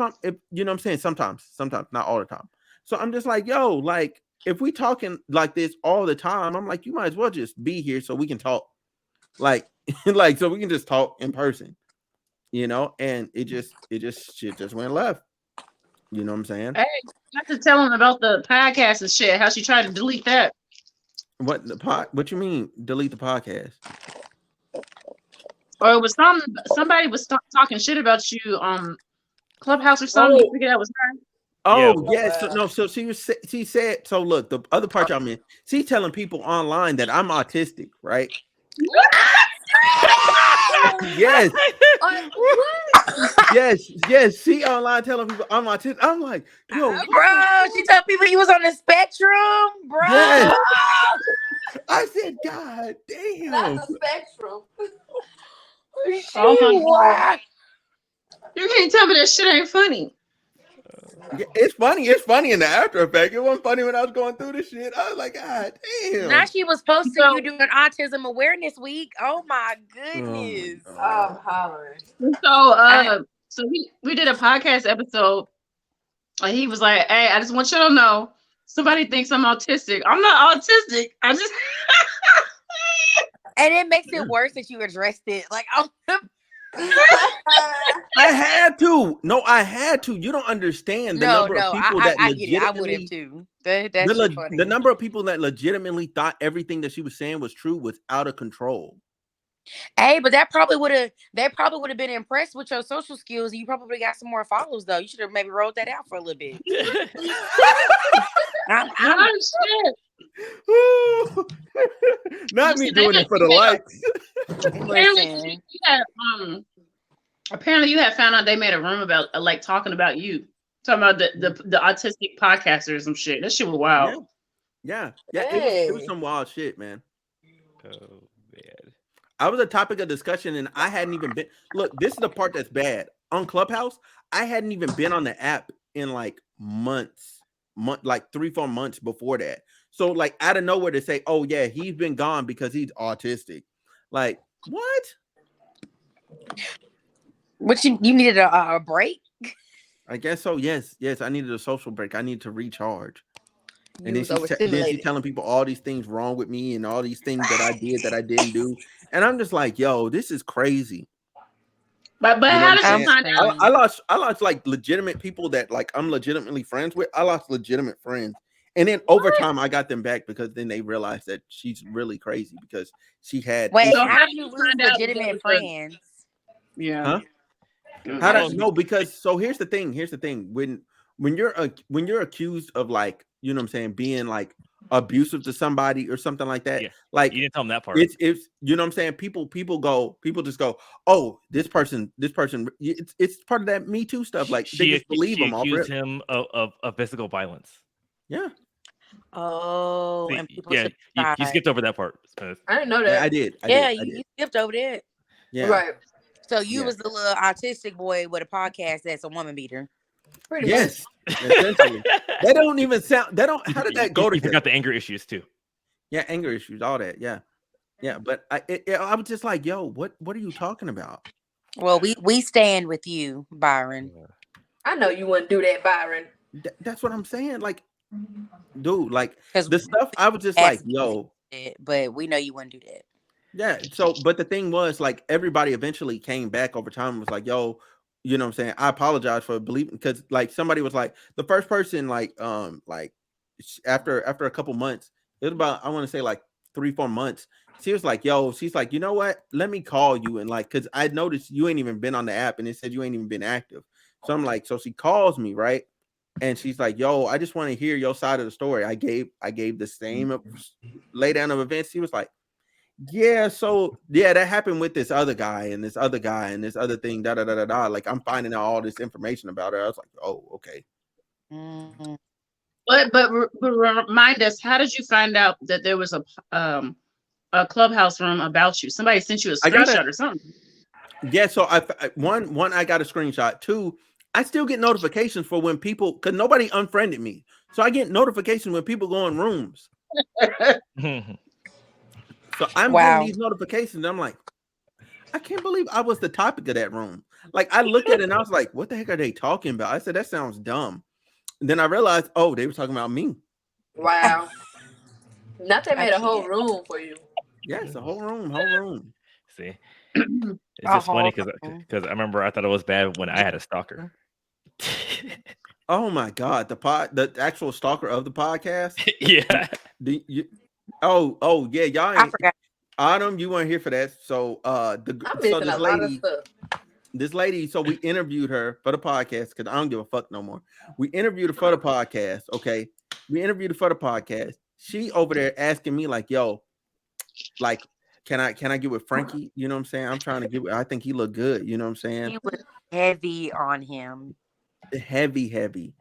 you know what I'm saying, sometimes, not all the time. So I'm just like, yo, like if we talking like this all the time, I'm like, you might as well just be here so we can talk. Like, like so we can just talk in person, you know, and it just shit just went left. You know what I'm saying? Hey, you have to tell him about the podcast and shit. How she tried to delete that. What you mean delete the podcast? Or it was somebody was talking shit about you Clubhouse or something. You Oh, figured that was her. Yeah, oh yes. So, wow. no, so she said, so look, the other part y'all mean, she's telling people online that I'm autistic, right? Yes, What? yes. She online telling people I'm autistic. I'm like, yo, what the Bro, she told people you was on the spectrum, bro. yes. I said, God Not damn. the spectrum. Oh my god. What? You can't tell me that shit ain't funny. Yeah, it's funny. It's funny in the after effect. It wasn't funny when I was going through this shit. I was like, God damn. Now she was posting So you doing Autism Awareness Week. Oh my Oh my goodness. Oh, God. I'm hollering. so we did a podcast episode and he was like, hey, I just want you to know somebody thinks I'm autistic. I'm not autistic. I just And it makes it worse that you addressed it. Like, oh, I had to. No, I had to. You don't understand the number of people that I get it. I would have legitimately too. That's so funny. the number of people that legitimately thought everything that she was saying was true was out of control. Hey, but that probably would have been impressed with your social skills. You probably got some more followers though. You should have maybe rolled that out for a little bit. I'm, oh shit. Not me Listen, doing it for the likes. listen. Apparently you had found out they made a room about like talking about you. Talking about the autistic podcaster or some shit. That shit was wild. Yeah. Hey. It was some wild shit, man. oh man. I was a topic of discussion, and I hadn't even been. Look, this is the part that's bad on Clubhouse. I hadn't even been on the app in like months, like 3-4 months before that. So like out of nowhere to say, "Oh yeah, he's been gone because he's autistic." Like what? What you needed a break? I guess so. Yes. I needed a social break. I need to recharge. And You then was she's overstimulated. telling people all these things wrong with me and all these things that I did that I didn't do. And I'm just like, yo, this is crazy. But You know how what did I'm you saying? find out? I lost like legitimate people that like I'm legitimately friends with. I lost legitimate friends. And then over time I got them back because then they realized that she's really crazy because she had Wait, So issues. how how did did you you lose find out that legitimate was a friends? yeah? Huh? Good How Lord. do no? Because so here's the thing. When you're accused of like, you know what I'm saying, being like abusive to somebody or something like that. Yeah, Like you didn't tell him that part. it's you know what I'm saying. People just go, oh, this person. It's part of that Me Too stuff. Like they just believe she them off accused rip. him of physical violence. Yeah, Oh, See, and people yeah, should you decide. skipped over that part, Smith. I didn't know yeah, that. I did. Yeah, I you did. skipped over that. Yeah, Right. So you Yeah. was the little autistic boy with a podcast that's a woman beater. Pretty Yes, essentially. They don't even sound. They don't. How did that go You together? forgot the anger issues too. Yeah, anger issues, all that. Yeah, yeah. But I was just like, yo, what are you talking about? Well, we stand with you, Byron. I know you wouldn't do that, Byron. That's what I'm saying. Like, dude, like 'Cause the stuff I was just like, asking yo, it, but we know you wouldn't do that. yeah. So, but the thing was, like, everybody eventually came back over time and was like, yo, you know what I'm saying? I apologize for believing, because like somebody was like, the first person, like after a couple months, it was about, I want to say like 3-4 months. She was like, yo, she's like, you know what? Let me call you. And like, cause I noticed you ain't even been on the app and it said you ain't even been active. So I'm like, so she calls me, right? And she's like, yo, I just want to hear your side of the story. I gave the same lay down of events. He was like, yeah, so yeah, that happened with this other guy and this other guy and this other thing, da da da da da. Like, I'm finding out all this information about her. I was like, oh, okay. Mm-hmm. But remind us, how did you find out that there was a clubhouse room about you? Somebody sent you a screenshot or something. Yeah, so one I got a screenshot. Two, I still get notifications for when people, because nobody unfriended me, so I get notifications when people go in rooms. So I'm getting these notifications. And I'm like, I can't believe I was the topic of that room. Like, I looked at it and I was like, what the heck are they talking about? I said, that sounds dumb. And then I realized, oh, they were talking about me. Wow. Not they made a whole room for you. Yes, a whole room. See, it's just funny because I remember I thought it was bad when I had a stalker. Oh my God, the actual stalker of the podcast. Yeah. Oh yeah, y'all ain't. I forgot. Autumn, you weren't here for that. So this lady, so we interviewed her for the podcast because I don't give a fuck no more. We interviewed her for the podcast. Okay, we interviewed her for the podcast. She over there asking me like, yo, like, can I get with Frankie? You know what I'm saying? I'm trying to get with, I think he look good. You know what I'm saying? He was heavy on him. Heavy.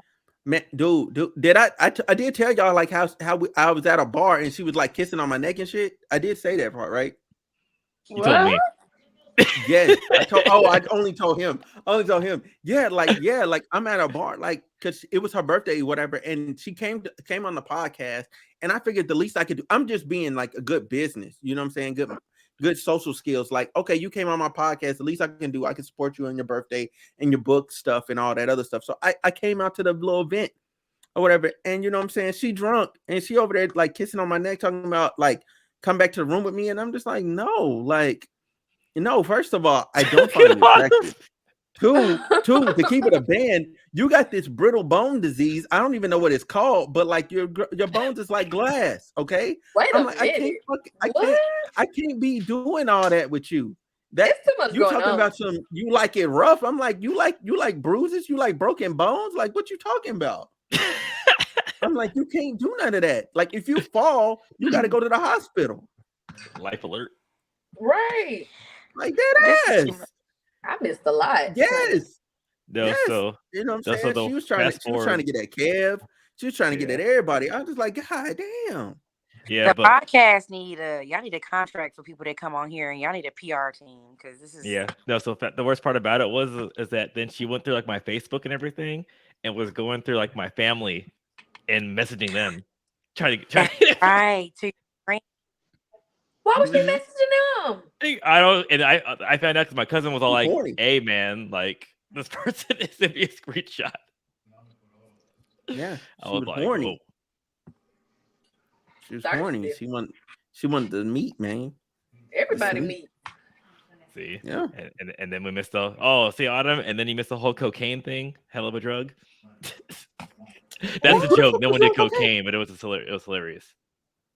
Man, dude, did I did tell y'all like how I was at a bar and she was like kissing on my neck and shit. I did say that part, right? You told me. Yes, I only told him. Yeah, like I'm at a bar, like, because it was her birthday, whatever, and she came on the podcast, and I figured the least I could do. I'm just being like a good business, you know what I'm saying? Good social skills. Like, okay, you came on my podcast. The least I can do, I can support you on your birthday and your book stuff and all that other stuff. So I came out to the little event or whatever, and you know what I'm saying? She drunk and she over there like kissing on my neck, talking about like come back to the room with me, and I'm just like, no, like. No, first of all, I don't find you attractive. Two, to keep it a band, you got this brittle bone disease. I don't even know what it's called, but like your bones is like glass. Okay, wait a like, minute. I can't be doing all that with you. That It's too much you going talking on. about some, you like it rough. I'm like, you like bruises, you like broken bones. Like, what you talking about? I'm like, you can't do none of that. Like, if you fall, you got to go to the hospital. Life alert. Right. Like that ass. I missed a lot. Yes. No, yes. So you know what I'm saying? So she was trying to get that Kev. She was trying to get at everybody. I was just like, God damn. Yeah, the podcast y'all need a contract for people that come on here, and y'all need a PR team because this is So the worst part about it is that then she went through like my Facebook and everything and was going through like my family and messaging them, trying right to. Why was she messaging them? I don't, and I found out because my cousin was all like, horny. "Hey man, like this person is sent me a screenshot." Yeah, I was like, horny. Whoa. She was horny. She wanted to meet, man. Everybody meet. See, yeah, and then we missed the Autumn, and then you missed the whole cocaine thing. Hell of a drug. That's a joke. No one did cocaine, but it was hilarious.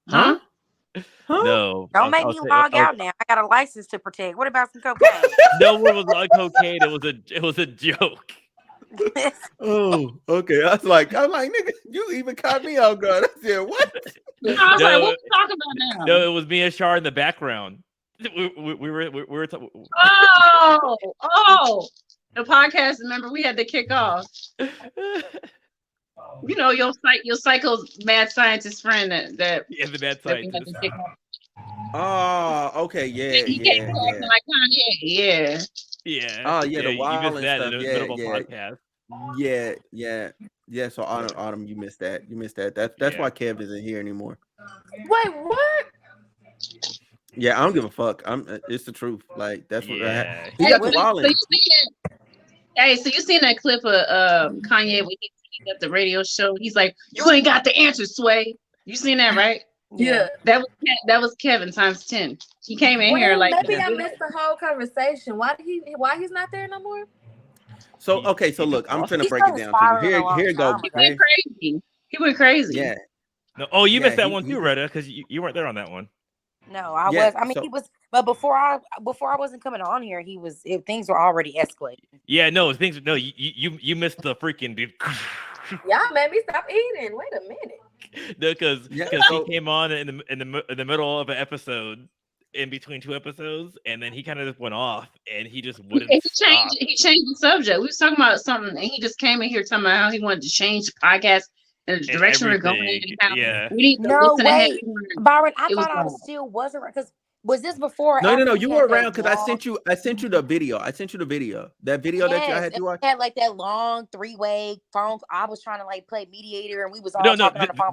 Huh? No. Don't make me log out now. I got a license to protect. What about some cocaine? No one was on cocaine. It was a joke. Oh, okay. I was like, nigga, you even caught me off guard. I said, what? I was like, No, what we talking about now? no, it was me and Shar in the background. We were Oh, the podcast. Remember, we had to kick off. You know, your psycho mad scientist friend that yeah, the mad we had to scientist. kick off. Oh, okay. Yeah, He came yeah, acting yeah. like Kanye. Yeah. Yeah. Oh, yeah, the You wild missed and that stuff. in the Yeah, middle of a yeah. podcast. Yeah. So Autumn, you missed that. You missed that. That's why Kev isn't here anymore. Wait, what? Yeah, I don't give a fuck. It's the truth. Like that's what Yeah. he Hey, got so the wild. you seen that? Hey, so you seen that clip of Kanye when he at the radio show? He's like, "You ain't got the answer, Sway." You seen that, right? Yeah. That was Kevin times 10. He came in here like maybe I missed the whole conversation. Why he's not there no more? So okay, so look, I'm finna He break it started down to you. spiraling a Here long you go. time he ago. went crazy. He went crazy. Yeah. No, oh, you missed that he- one he too, just- Retta, because you weren't there on that one. No, I Yeah, was. I mean, so- he was. But before I wasn't coming on here, things were already escalating. Yeah, no, you missed the freaking dude. Y'all made me stop eating. Wait a minute. No, because so- he came on in the middle of an episode, in between two episodes, and then he kind of just went off, and he just wouldn't stop. He changed the subject. We was talking about something, and he just came in here talking about how he wanted to change the podcast and the direction we're going in. And how Yeah. we need to No, listen ahead. wait, Byron. I It was thought I wrong. still wasn't because was this before? Or No, after you we were had that around because long- I sent you the video. That video that you had Yes, to watch. we had like that long 3-way phone. I was trying to like play mediator, and we was all No, talking on the phone.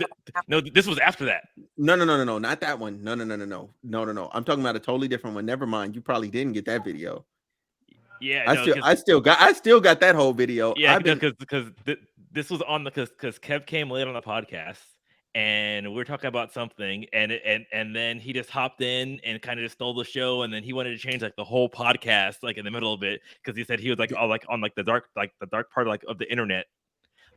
no, this was after that. No, not that one. No. I'm talking about a totally different one. Never mind. You probably didn't get that video. Yeah, I still got that whole video. Yeah, because this was on because Kev came late on the podcast, and we were talking about something, and then he just hopped in and kind of just stole the show, and then he wanted to change like the whole podcast like in the middle of it because he said he was like all like on like the dark part of the internet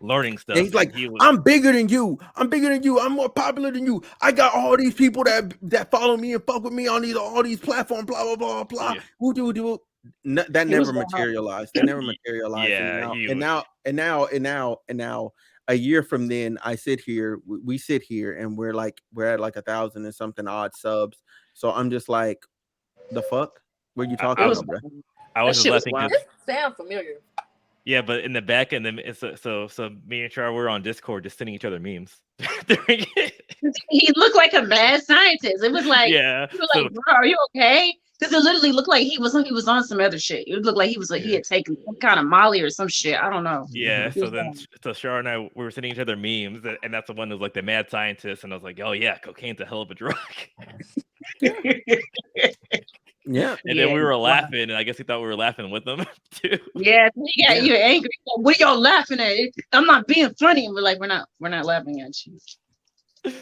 learning stuff. And he's like, I'm bigger than you. I'm more popular than you. I got all these people that follow me and fuck with me on all these platforms. Blah blah blah blah. Yeah. No, that never materialized. That never materialized. Yeah, and now a year from then, I sit here. We sit here, and we're at like 1,000 and something odd subs. So I'm just like, the fuck? What are you talking about, bro? I was just laughing. This sounds familiar. Yeah, but in the back end, so me and Char were on Discord just sending each other memes. He looked like a mad scientist. It was like, yeah. we were like, bro, are you okay? Because it literally looked like he was on some other shit. It looked like he was like he had taken some kind of Molly or some shit. I don't know. Yeah. So Char and I we were sending each other memes, and that's the one that was like the mad scientist, and I was like, oh yeah, cocaine's a hell of a drug. Yeah. And then we were laughing, and I guess he thought we were laughing with them too. Yeah, he got you angry. So, what y'all laughing at? I'm not being funny. And we're like, we're not laughing at you.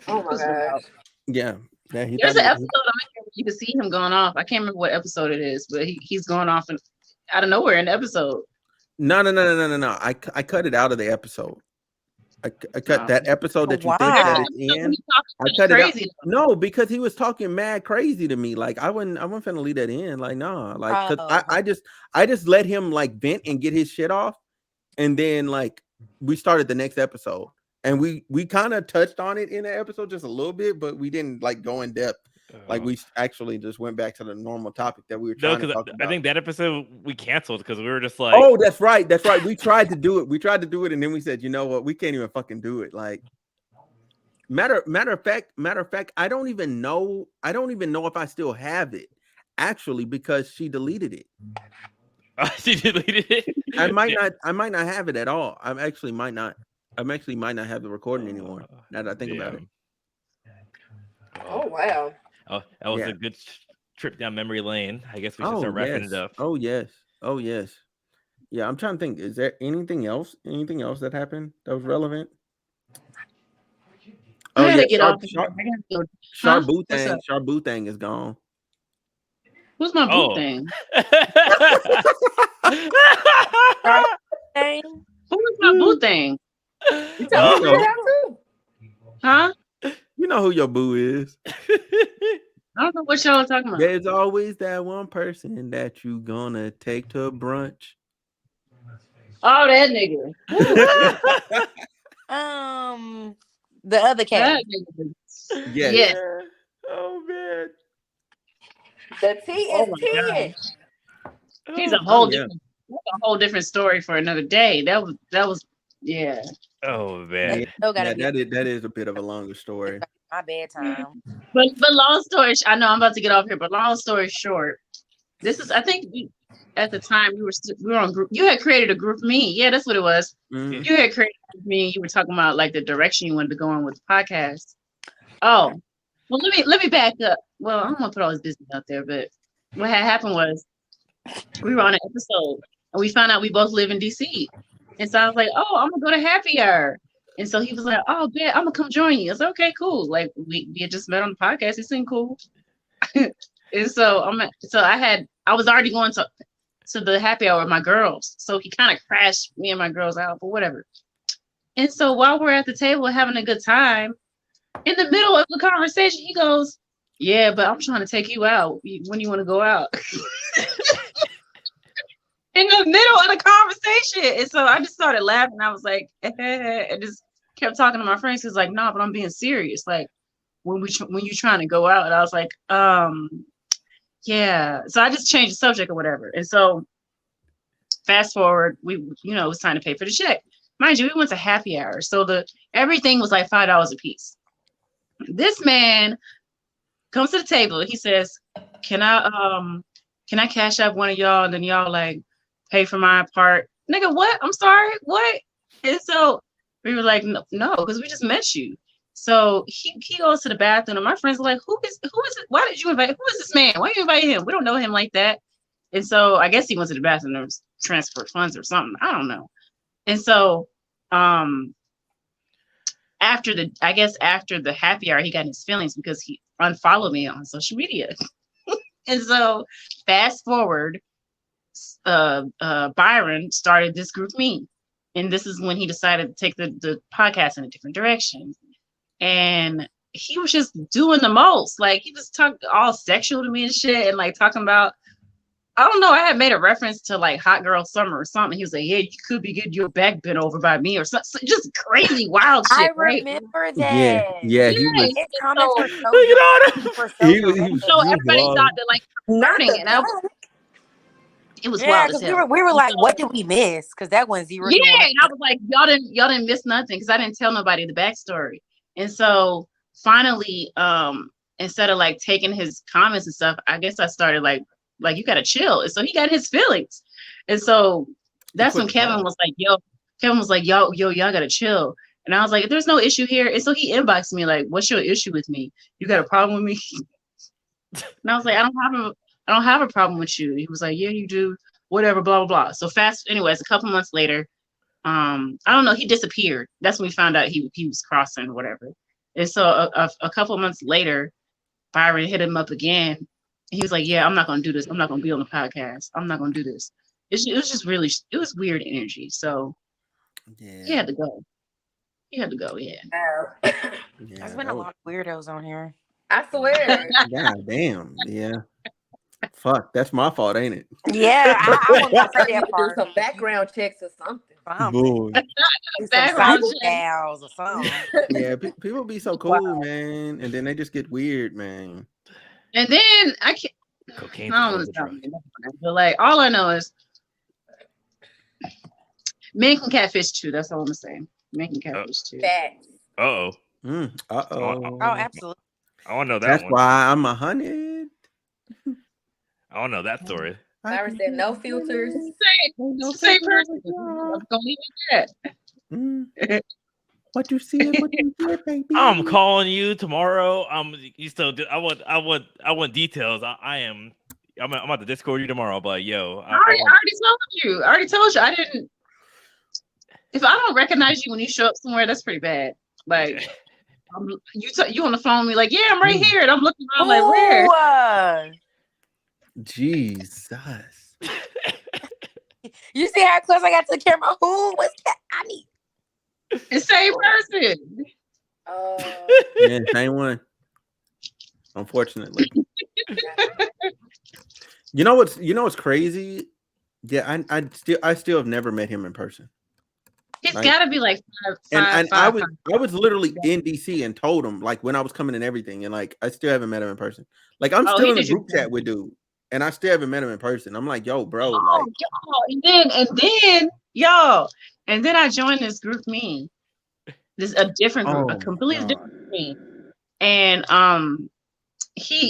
Oh my gosh. Yeah. There's an episode on here where you can see him going off. I can't remember what episode it is, but he's going off and out of nowhere in the episode. No. I cut it out of the episode. I cut that episode that you think Why? that it's in. I cut it out. No, because he was talking mad crazy to me. Like I wasn't finna leave that in. Like no, like cause I just let him like vent and get his shit off, and then like we started the next episode, and we kind of touched on it in the episode just a little bit, but we didn't like go in depth. Like we actually just went back to the normal topic that we were trying to talk about. I think that episode we canceled because we were just like, oh, that's right. We tried to do it, and then we said, you know what, we can't even fucking do it. Like matter of fact, I don't even know if I still have it actually because she deleted it. She deleted it. I might not have it at all. I actually might not have the recording anymore. Now that I think about it. Oh wow. Oh, that was a good trip down memory lane. I guess we should start wrapping it up. Oh yes. Yeah, I'm trying to think. Is there anything else that happened that was relevant? Oh yeah, Char Boot thing is gone. Who's my boot thing? Who is my boot thing? Huh? You know who your boo is. I don't know what y'all are talking about. There's always that one person that you gonna take to brunch. Oh, that nigga. The other cat. That nigga. Yes. Yes. Oh man. The tea Oh is my tea. God. He's a Oh whole yeah. different, that's a whole different story for another day. That was yeah. Oh Yeah, man. Still gotta be that is a bit of a longer story. my bedtime. But long story, I know I'm about to get off here. But long story short, this is I think at the time we were on group. You had created a group me. Yeah, that's what it was. Mhm. You had created a group me. You were talking about like the direction you wanted to go in with the podcast. Oh, well, let me back up. Well, I don't want to put all this business out there, but what had happened was we were on an episode and we found out we both live in DC. And so I was like, oh, I'm gonna go to Happy Hour. And so he was like, oh, bet I'm gonna come join you. I said, okay, cool. Like we had just met on the podcast. He seemed cool. And so I was already going to the happy hour with my girls. So he kind of crashed me and my girls out, but whatever. And so while we're at the table having a good time, in the middle of the conversation, he goes, yeah, but I'm trying to take you out when you want to go out. In the middle of the conversation. And so I just started laughing. I was like, and just kept talking to my friends. He's like, no, but I'm being serious. Like when you trying to go out. And I was like, yeah. So I just changed the subject or whatever. And so fast forward, it was time to pay for the check. Mind you, we went to happy hour. So everything was like $5 a piece. This man comes to the table. He says, can I cash up one of y'all? And then y'all like pay for my part. Nigga, what? I'm sorry, what? And so we were like, no, because we just met you. So he goes to the bathroom, and my friends are like, who is it? Why did you invite? Who is this man? Why you invite him? We don't know him like that. And so I guess he went to the bathroom to transfer funds or something. I don't know. And so after the happy hour, he got in his feelings because he unfollowed me on social media. And so fast forward, Byron started this group me. And this is when he decided to take the podcast in a different direction. And he was just doing the most. Like he was talking all sexual to me and shit, and like talking about, I don't know, I had made a reference to like Hot Girl Summer or something. He was like, yeah, you could be getting your back bent over by me or something. Just crazy wild shit. I right? remember that. Yeah, he was. His comments were so Look at all were so He was direct. So everybody wild. thought that like Not flirting, the and back. it was Yeah, wild as because hell. we were like, what did we miss? Because that one's zero. Yeah, and I was like, y'all didn't miss nothing because I didn't tell nobody the backstory. And so finally, instead of like taking his comments and stuff, I guess I started like you gotta chill. And so he got his feelings. And so that's when Kevin was like, y'all gotta chill. And I was like, there's no issue here. And so he inboxed me like, what's your issue with me? You got a problem with me? And I was like, I don't have a problem with you. He was like, yeah, you do. Whatever, blah, blah, blah. So anyways, a couple months later, I don't know, he disappeared. That's when we found out he was crossing or whatever. And so a couple months later, Byron hit him up again. He was like, yeah, I'm not going to do this. I'm not going to be on the podcast. I'm not going to do this. It was just really, it was weird energy. So he had to go. Yeah. There's been a lot of weirdos on here. I swear. God damn. Yeah. Fuck, that's my fault, ain't it? Yeah, I want to say You that could do part. some background checks or something. Boy. Some Background cyber check. gals or something. Yeah, people be so cool, man, and then they just get weird, man. And then I can't. Cocaine. I don't want to tell you, but like all I know is men can catfish too. That's all I'm saying. Men can catfish too. Facts. Uh-oh. Oh, absolutely. I want to know that That's one. why I'm 100. I want to know that story. Cyrus said no filters. Same person. I'm gonna leave it at that. What you see is what you get, baby. I'm calling you tomorrow. You still do, I want details. I'm about to Discord you tomorrow, but yo, I already told you. I didn't. If I don't recognize you when you show up somewhere, that's pretty bad. Like you on the phone with me like, yeah, I'm right here, and I'm looking around like, where? Jesus. You see how close I got to the camera? Who was that? I need. The same person. Yeah, same one. Unfortunately. You know what's crazy? Yeah, I still have never met him in person. He's Like, got to be like and five, I five, was five. I was literally in DC and told him like when I was coming and everything, and like I still haven't met him in person. Like I'm Oh, still he in a did you. group chat with dude, and I still haven't met him in person. I'm like, yo, bro, Oh, like y'all, and then I joined this group me. This a different group, a oh my completely god, different group me. And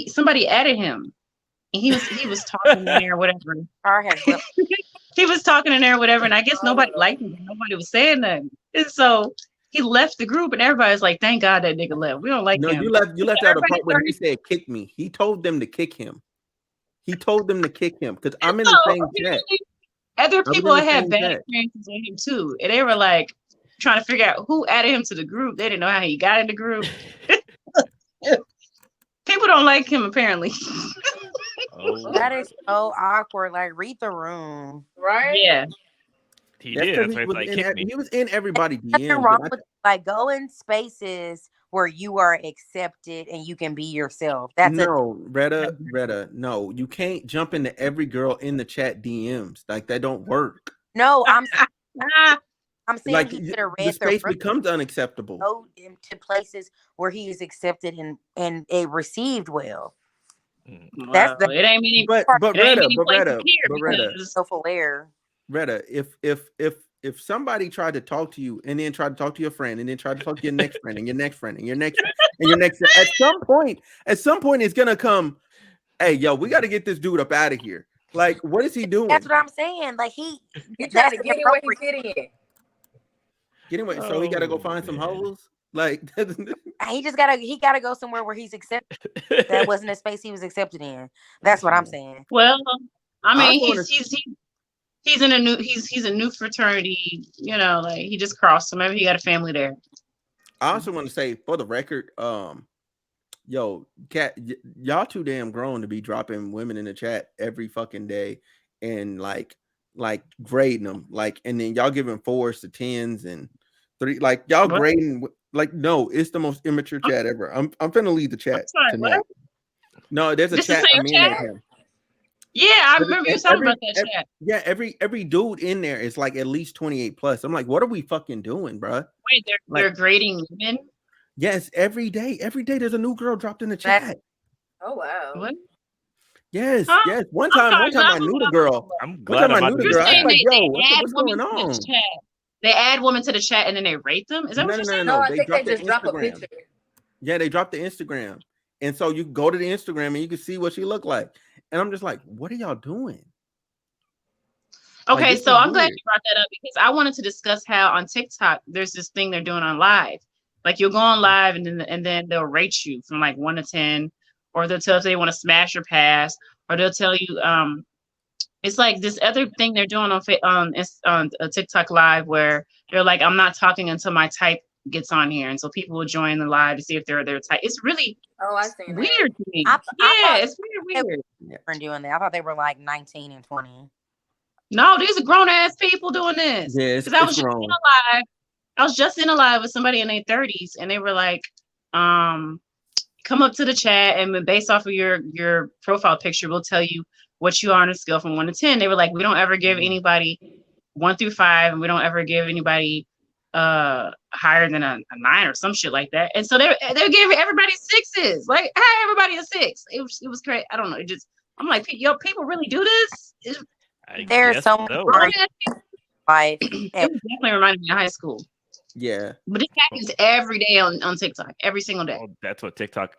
somebody added him. And he was talking in there, whatever. Car has left. He was talking in there, whatever, and I guess nobody Oh. liked him. Nobody was saying nothing. And so he left the group, and everybody's like, "Thank God that nigga left. We don't like no, him." you left out the Everybody part where he started. said kick me. He told them to kick him. He told them to kick him because And I'm in so the same chat. apparently, other I was people in the had same bad chat. experiences with him too, and they were like trying to figure out who added him to the group. They didn't know how he got in the group. People don't like him apparently. Oh, That is so awkward. Like, read the room. Right? Yeah. he That's did. because That's why it's like kick me. he was in everybody's Nothing DMs. wrong And with like go in spaces where you are accepted and you can be yourself. That's no, Retta, no, you can't jump into every girl in the chat DMs. Like that don't work. no. I'm saying Like he could have the read the space room. becomes unacceptable. Go into places where he is accepted and it received well. That's Well, the it ain't many. But part. It ain't Retta, many places here Retta, because Self-aware. Retta, if somebody tried to talk to you and then tried to talk to your friend and then tried to talk to your next friend and your next friend and your next and your next at some point it's gonna come, hey yo, we got to get this dude up out of here. Like, what is he doing? That's what I'm saying. Like He trying that's to get in where he inappropriate. fit in. Get away. So he got to go find some man. hoes. Like He gotta go somewhere where he's accepted. That wasn't a space he was accepted in. That's what I'm saying. well, I I mean, wanna- he's in a new he's a new fraternity. You know, like he just crossed, so maybe he got a family there. I also want to say for the record, yo, y'all too damn grown to be dropping women in the chat every fucking day and like grading them, like, and then y'all giving 4s to 10s and 3, like y'all What? grading. Like, no, it's the most immature chat ever. I'm finna leave the chat Sorry, tonight. what? No, there's a This the chat. same I'm in chat? at him. Yeah, I remember you talking about that chat. Yeah, every dude in there is like at least 28 plus. I'm like, what are we fucking doing, bro? Wait, they're grading women. Yes, every day there's a new girl dropped in the chat. Oh wow. What? Yes, Huh? yes. One I'm time sorry, I knew the girl. I'm One glad time I'm I about knew to the do You're girl. I was saying like, they yo, add what's women going to on? the chat. They add women to the chat and then they rate them. Is that what you're saying? No, I They think they dropped the just drop a Instagram. picture. Yeah, they dropped the Instagram. And so you go to the Instagram and you can see what she looked like. And I'm just like, what are y'all doing? Okay, Like, so I'm glad you brought that up because I wanted to discuss how on TikTok there's this thing they're doing on live. Like you'll go on live and then they'll rate you from like 1 to 10, or they'll tell if they want to smash or pass, or they'll tell you it's like this other thing they're doing on a TikTok live where they're like, I'm not talking until my type gets on here, and so people will join the live to see if they're their type. It's really Oh, I seen weird that. to me. I thought It's weird. they were doing that. I thought they were like 19 and 20. No, these are grown ass people doing this. Yeah, Because I was just in wrong. a live. I was just in a live with somebody in their 30s, and they were like, come up to the chat, and based off of your profile picture, we'll tell you what you are on a scale from 1 to 10. They were like, we don't ever give anybody 1 through 5, and we don't ever give anybody higher than a 9 or some shit like that. And so they're giving everybody 6s. Like, hey, everybody a 6. It was great. I don't know. I'm like, yo, people really do this? There's so much life. It definitely reminded me of high school. Yeah. But it happens every day on TikTok, every single day. Well, that's what TikTok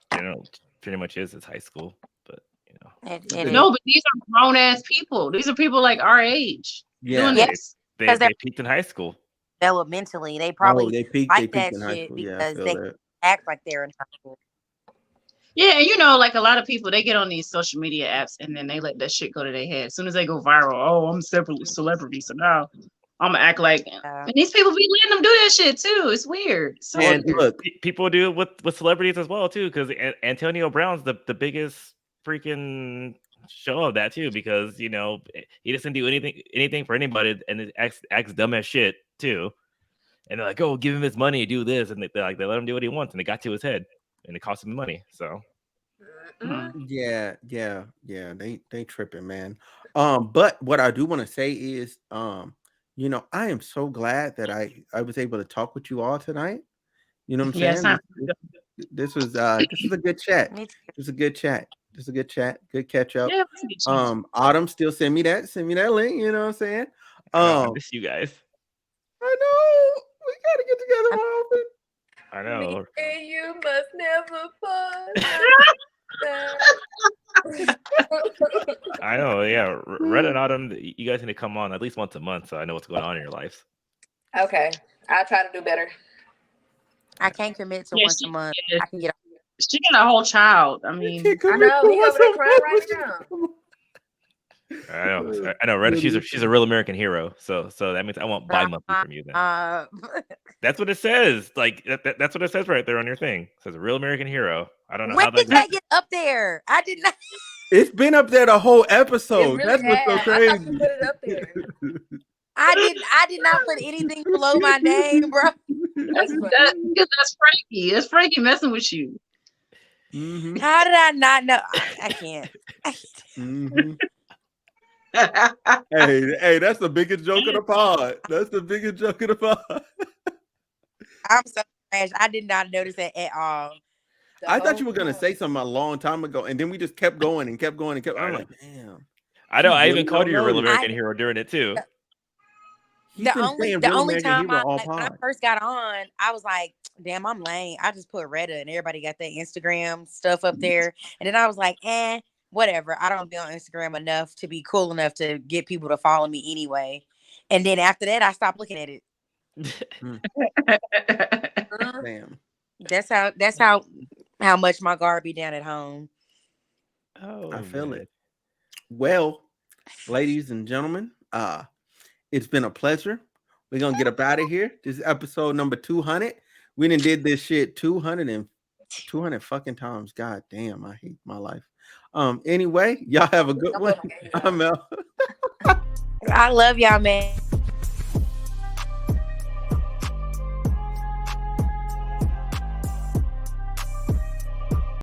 pretty much is high school. But you know. No, but these are grown ass people. These are people like our age doing this. They peaked in high school. Developmentally, they probably they peaked that in high shit school. because Yeah, they act like they're in high school. Yeah, you know, like a lot of people, they get on these social media apps and then they let that shit go to their head. As soon as they go viral, oh, I'm a celebrity, so now I'm gonna act like. And these people be letting them do that shit too. It's weird. So and look, people do it with celebrities as well too, because Antonio Brown's the biggest freaking show of that too, because you know he doesn't do anything for anybody, and it acts dumb as shit too. And they're like, oh, give him his money, do this, and they let him do what he wants, and it got to his head, and it cost him money. So yeah, they tripping, man. But what I do want to say is, I am so glad that I was able to talk with you all tonight. You know what I'm Yes, saying? This was a good chat. Me too. This is a good chat. This is a good chat. Good catch up. yeah, it's a good chance. Autumn, still send me that link. You know what I'm saying? I know, I miss you guys. I know we gotta get together more often. I Me know. and you must never part. I know. Yeah, Red and Autumn, you guys need to come on at least once a month, so I know what's going on in your lives. Okay, I'll try to do better. I can't commit to Yeah, once a month. yeah, I can get. she got a whole child. I mean, I know he over there crying right now. I know. Red, she's a real American hero. So that means I won't buy monthly from you then. That's what it says. Like that's what it says right there on your thing. It says a real American hero. I don't know When how did that get up there? I did not. It's been up there the whole It episode. really That's what's so has. I thought crazy. you put it up there. I did not put anything below my name, bro. That's funny. that's Frankie. That's Frankie messing with you. Mm-hmm. How did I not know? I can't. Mm-hmm. Hey, that's the biggest joke of the pod. That's the biggest joke of the pod. I'm so trash. I did not notice that at all. I thought you were gonna say something a long time ago, and then we just kept going and kept going and kept. I'm like, damn. I know. She I really even called don't you a real know this. American hero during it too. He's The been only saying the real only American time hero all when I pod. first got on, I was like, damn, I'm lame. I just put Retta and everybody got their Instagram stuff up there. And then I was like, whatever. I don't be on Instagram enough to be cool enough to get people to follow me anyway. And then after that, I stopped looking at it. Damn. That's how much my guard be down at home. Oh, I feel it. Well, ladies and gentlemen, it's been a pleasure. We're gonna get up out of here. This is episode number 200. We done did this shit 200 fucking times. God damn, I hate my life. Anyway, y'all have a good one. I'm out. I love y'all, man.